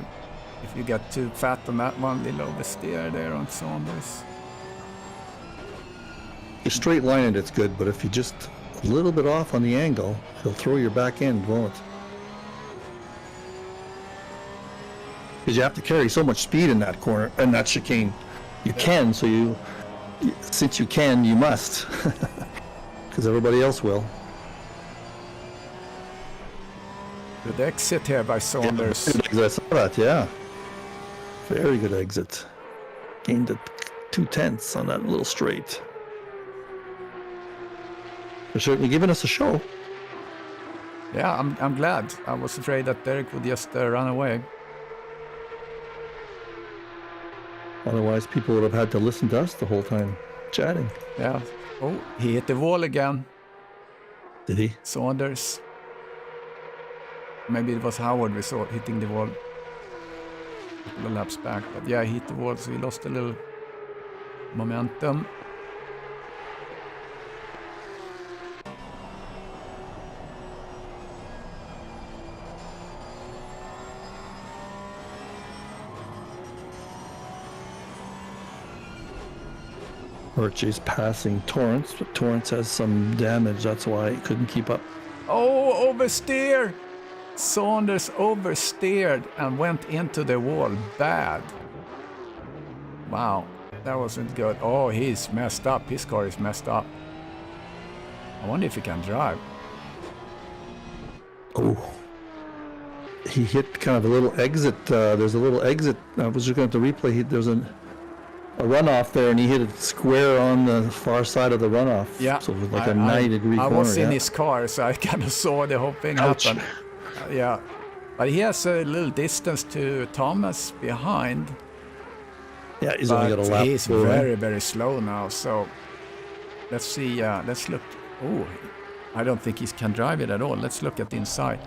if you get too fat on that one, little oversteer there on Saunders. You straight line it, it's good, but if you just a little bit off on the angle, he'll throw your back end, won't it? Because you have to carry so much speed in that corner, and that chicane. You can, so since you can, you must. Because everybody else will. Good exit here by Saunders. Yeah, good exit. I saw that, yeah. Very good exit. Gained 2/10 on that little straight. They're certainly giving us a show. Yeah, I'm glad. I was afraid that Derek would just run away. Otherwise, people would have had to listen to us the whole time, chatting. Yeah. Oh, he hit the wall again. Did he? Saunders. Maybe it was Howard we saw hitting the wall a couple of laps back. But yeah, he hit the wall, so he lost a little momentum. Porsche's passing Torrance, but Torrance has some damage. That's why he couldn't keep up. Oh, oversteer! Saunders oversteered and went into the wall. Bad. Wow, that wasn't good. Oh, he's messed up. His car is messed up. I wonder if he can drive. Oh. He hit kind of a little exit. There's a little exit. I was just going to have to replay. There's a runoff there, and he hit it square on the far side of the runoff. Yeah. So it was like a 90-degree corner. I was in his car, so I kind of saw the whole thing happen. Yeah. But he has a little distance to Thomas behind. Yeah, he's only got a lap. He's very, very slow now. So let's see. Let's look. Oh, I don't think he can drive it at all. Let's look at the inside.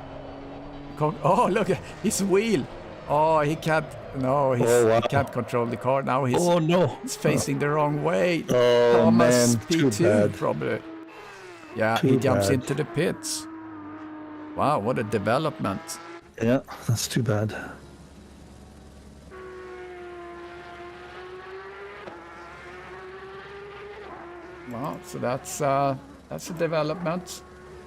Oh, look at his wheel. Oh, he can't. No, he can't control the car now. He's facing the wrong way. Oh, Thomas man, too P2 bad. probably. Yeah, Too he jumps bad. into the pits. Wow, what a development. Yeah, that's too bad. Wow, so that's a development.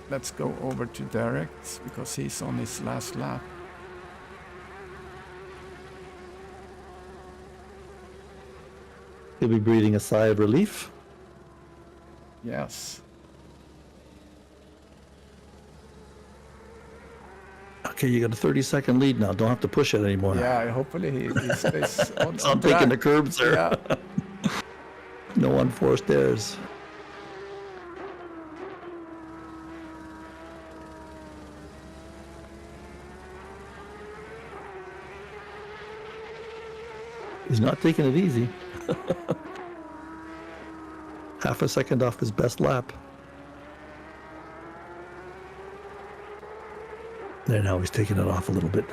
Let's go over to Derek because he's on his last lap. He'll be breathing a sigh of relief. Yes. Okay, you got a 30-second lead now. Don't have to push it anymore. Yeah, hopefully he stays on Stop track. taking the curbs there. Yeah. No unforced errors. He's not taking it easy. Half a second off his best lap. There, now he's taking it off a little bit.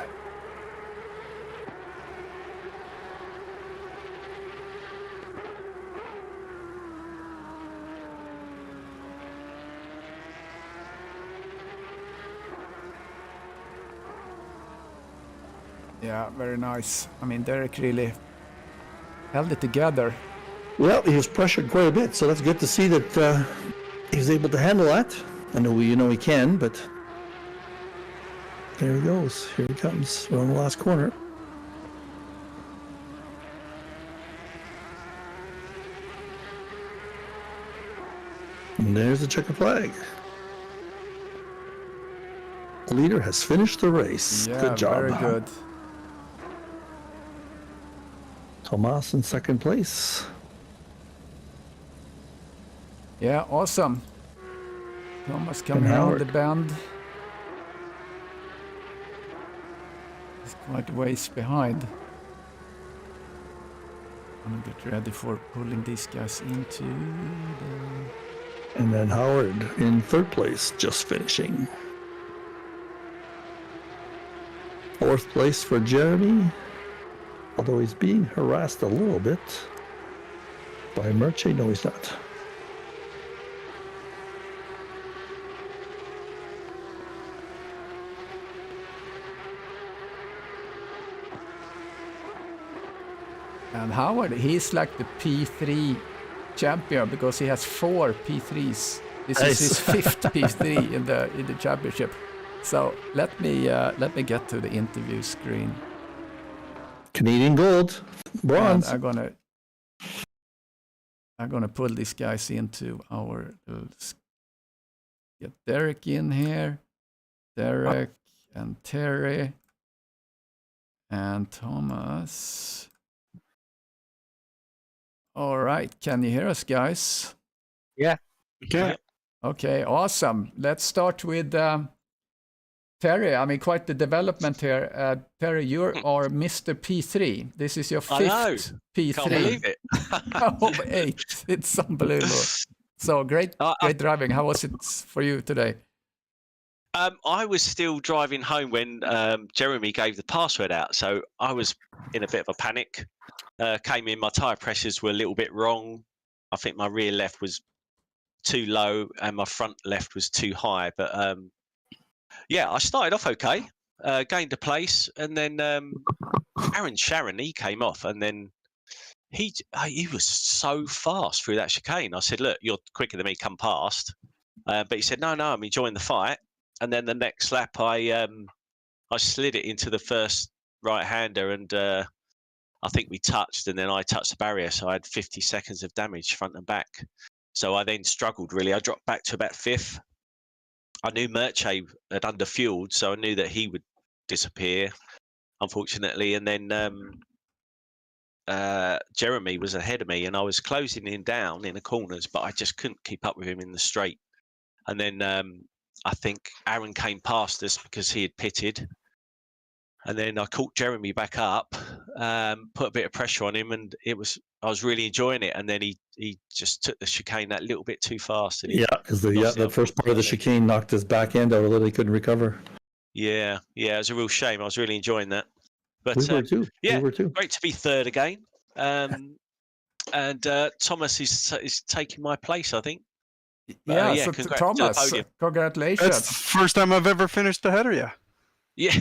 Yeah, very nice. I mean, Derek really held it together. Well, he was pressured quite a bit, so that's good to see that he was able to handle that. I know he can, but there he goes. Here he comes around the last corner. And there's the checkered flag. The leader has finished the race. Yeah, good job. very good. Thomas in second place. Yeah, awesome. Thomas coming And around Howard. the bend. He's quite a ways behind. I'm gonna get ready for pulling these guys into the... And then Howard in third place, just finishing. Fourth place for Jeremy, although he's being harassed a little bit by Murchie. No, he's not. And Howard, he's like the P3 champion because he has 4 P3s. This Nice. is his 5th P3 in the championship. So let me get to the interview screen. Canadian gold, bronze. And I'm gonna pull these guys into our. Let's get Derek in here. Derek and Terry and Thomas. All right, can you hear us, guys? Yeah. Okay. Okay, awesome. Let's start with Terry. I mean, quite the development here. Terry, you are Mr. P3. This is your 5th P3. Can't believe it. Of 8. It's unbelievable. So great driving. How was it for you today? I was still driving home when Jeremy gave the password out, so I was in a bit of a panic. Came in, my tyre pressures were a little bit wrong. I think my rear left was too low and my front left was too high. But yeah, I started off okay, gained a place, and then Aaron Sharon, he came off, and then he was so fast through that chicane. I said, "Look, you're quicker than me. Come past." But he said, "No, I'm enjoying the fight." And then the next lap, I slid it into the first right-hander, and I think we touched, and then I touched the barrier, so I had 50 seconds of damage front and back. So I then struggled, really. I dropped back to about 5th. I knew Murchie had under-fueled, so I knew that he would disappear, unfortunately. And then Jeremy was ahead of me, and I was closing him down in the corners, but I just couldn't keep up with him in the straight. And then I think Aaron came past us because he had pitted. And then I caught Jeremy back up, put a bit of pressure on him, and I was really enjoying it. And then he just took the chicane that little bit too fast. And Because the first part of the chicane knocked his back end out a little. He couldn't recover. Yeah, it was a real shame. I was really enjoying that. But We were too. Yeah, we were too. great to be third again. And Thomas is taking my place, I think. Yeah, yeah, so congrats. Thomas, congratulations. That's the first time I've ever finished ahead of you. Yeah,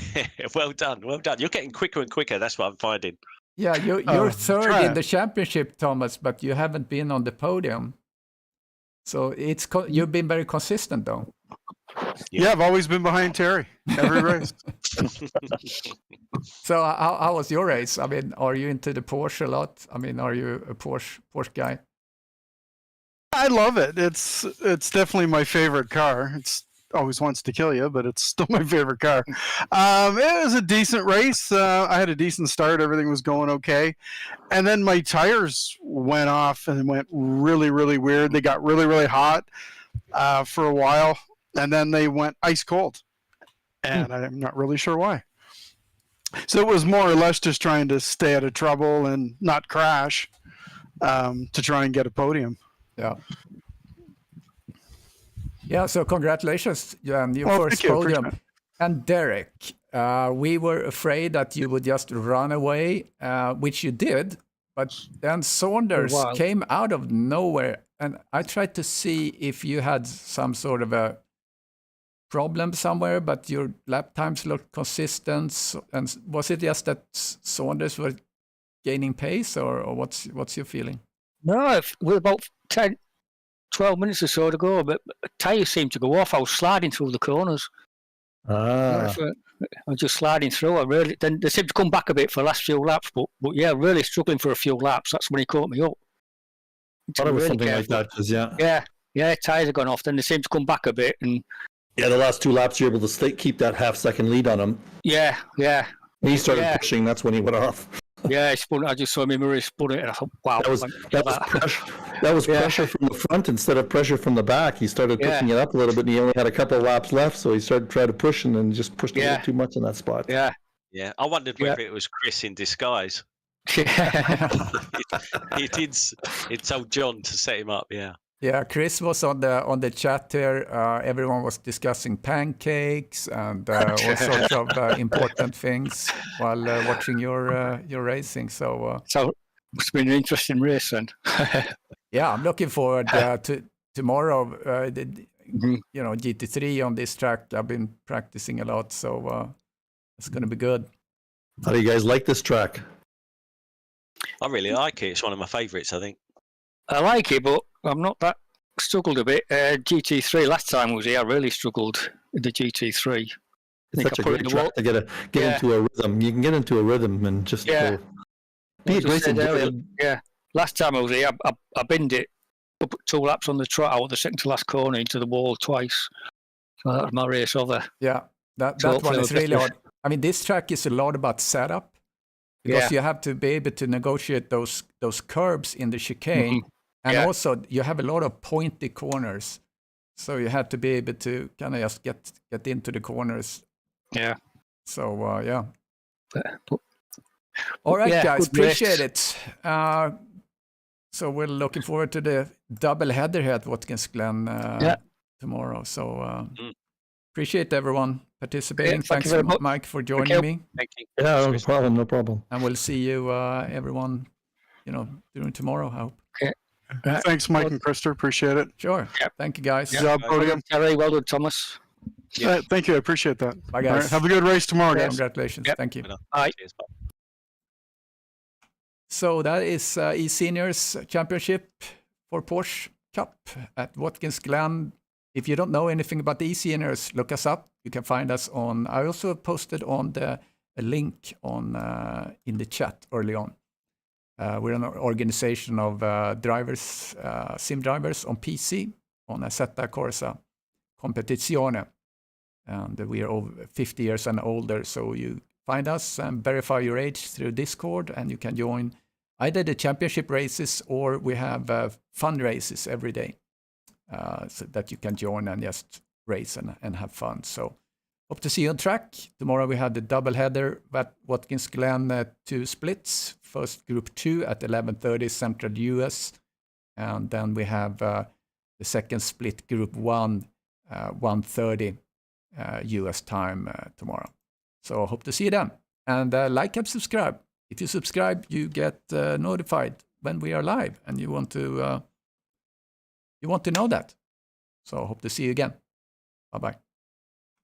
well done. You're getting quicker and quicker. That's what I'm finding. Yeah, you're third try in it. the championship, Thomas, but you haven't been on the podium. So you've been very consistent, though. Yeah, I've always been behind Terry every race. So how was your race? I mean, are you into the Porsche a lot? I mean, are you a Porsche guy? I love it. It's definitely my favorite car. It's always wants to kill you, but it's still my favorite car. It was a decent race. I had a decent start. Everything was going okay. And then my tires went off and went really, really weird. They got really, really hot for a while. And then they went ice cold. And I'm not really sure why. So it was more or less just trying to stay out of trouble and not crash to try and get a podium. Yeah. Yeah, so congratulations, Jan, your first thank you. podium. Appreciate it. And Derek, we were afraid that you would just run away, which you did, but then Saunders came out of nowhere, and I tried to see if you had some sort of a problem somewhere, but your lap times looked consistent. And was it just that Saunders were gaining pace, or what's your feeling? No, with about 10, 12 minutes or so to go, but tyres seemed to go off. I was sliding through the corners. I was just sliding through. Then they seemed to come back a bit for the last few laps, but yeah, really struggling for a few laps. That's when he caught me up. I thought it was something like that, because yeah, tyres had gone off. Then they seemed to come back a bit, and the last 2 laps you're able to keep that half-second lead on him. Yeah. He started pushing. That's when he went off. Yeah, he spun. I just saw him in mirror spun it, and I thought, wow. That was pressure from the front instead of pressure from the back. He started pushing it up a little bit, and he only had a couple of laps left, so he started trying to push and then just pushed a little too much in that spot. Yeah. I wondered whether it was Chris in disguise. He told John to set him up. Yeah, Chris was on the chat here. Everyone was discussing pancakes and all sorts of important things while watching your racing. So it's been an interesting race, then. Yeah, I'm looking forward to tomorrow. GT3 on this track. I've been practicing a lot, so it's going to be good. How do you guys like this track? I really like it. It's one of my favourites, I think. I like it, but I'm not that struggled a bit. GT3 last time I was here, I really struggled with the GT3. It's such a great track to get into a rhythm. You can get into a rhythm and just be a great enjoy. Yeah, last time I was here, I binned it, put 2 laps on the trot out the second to last corner into the wall twice. So that was my race over. Yeah, that one is really hard. I mean, this track is a lot about setup because you have to be able to negotiate those curbs in the chicane. And also, you have a lot of pointy corners, so you have to be able to kind of just get into the corners. Yeah. So all right, guys, appreciate it. So we're looking forward to the double header here at Watkins Glen tomorrow. So appreciate everyone participating. Thanks, Mike, for joining me. Thank you. Yeah, no problem. And we'll see you, everyone, during tomorrow, I hope. Okay. Thanks, Mike and Krista. Appreciate it. Sure. Yep. Thank you, guys. Good job, podium. Terry, well done, Thomas. Thank you. I appreciate that. Bye, guys. Right, have a good race tomorrow, guys. Congratulations. Thank you. Bye. Cheers, bye. So that is eSeniors Championship for Porsche Cup at Watkins Glen. If you don't know anything about the eSeniors, look us up. You can find us on. I also posted on a link on in the chat early on. We're an organization of drivers, sim drivers on PC on Assetto Corsa Competizione, and we are over 50 years and older. So you find us and verify your age through Discord, and you can join either the championship races or we have fun races every day, so that you can join and just race and have fun. So hope to see you on track. Tomorrow we have the double header at Watkins Glen, 2 splits. First Group 2 at 11:30 Central US, and then we have the second split Group 1, 1:30 US time tomorrow. So hope to see you then. And like and subscribe. If you subscribe, you get notified when we are live, and you want to know that. So hope to see you again. Bye bye.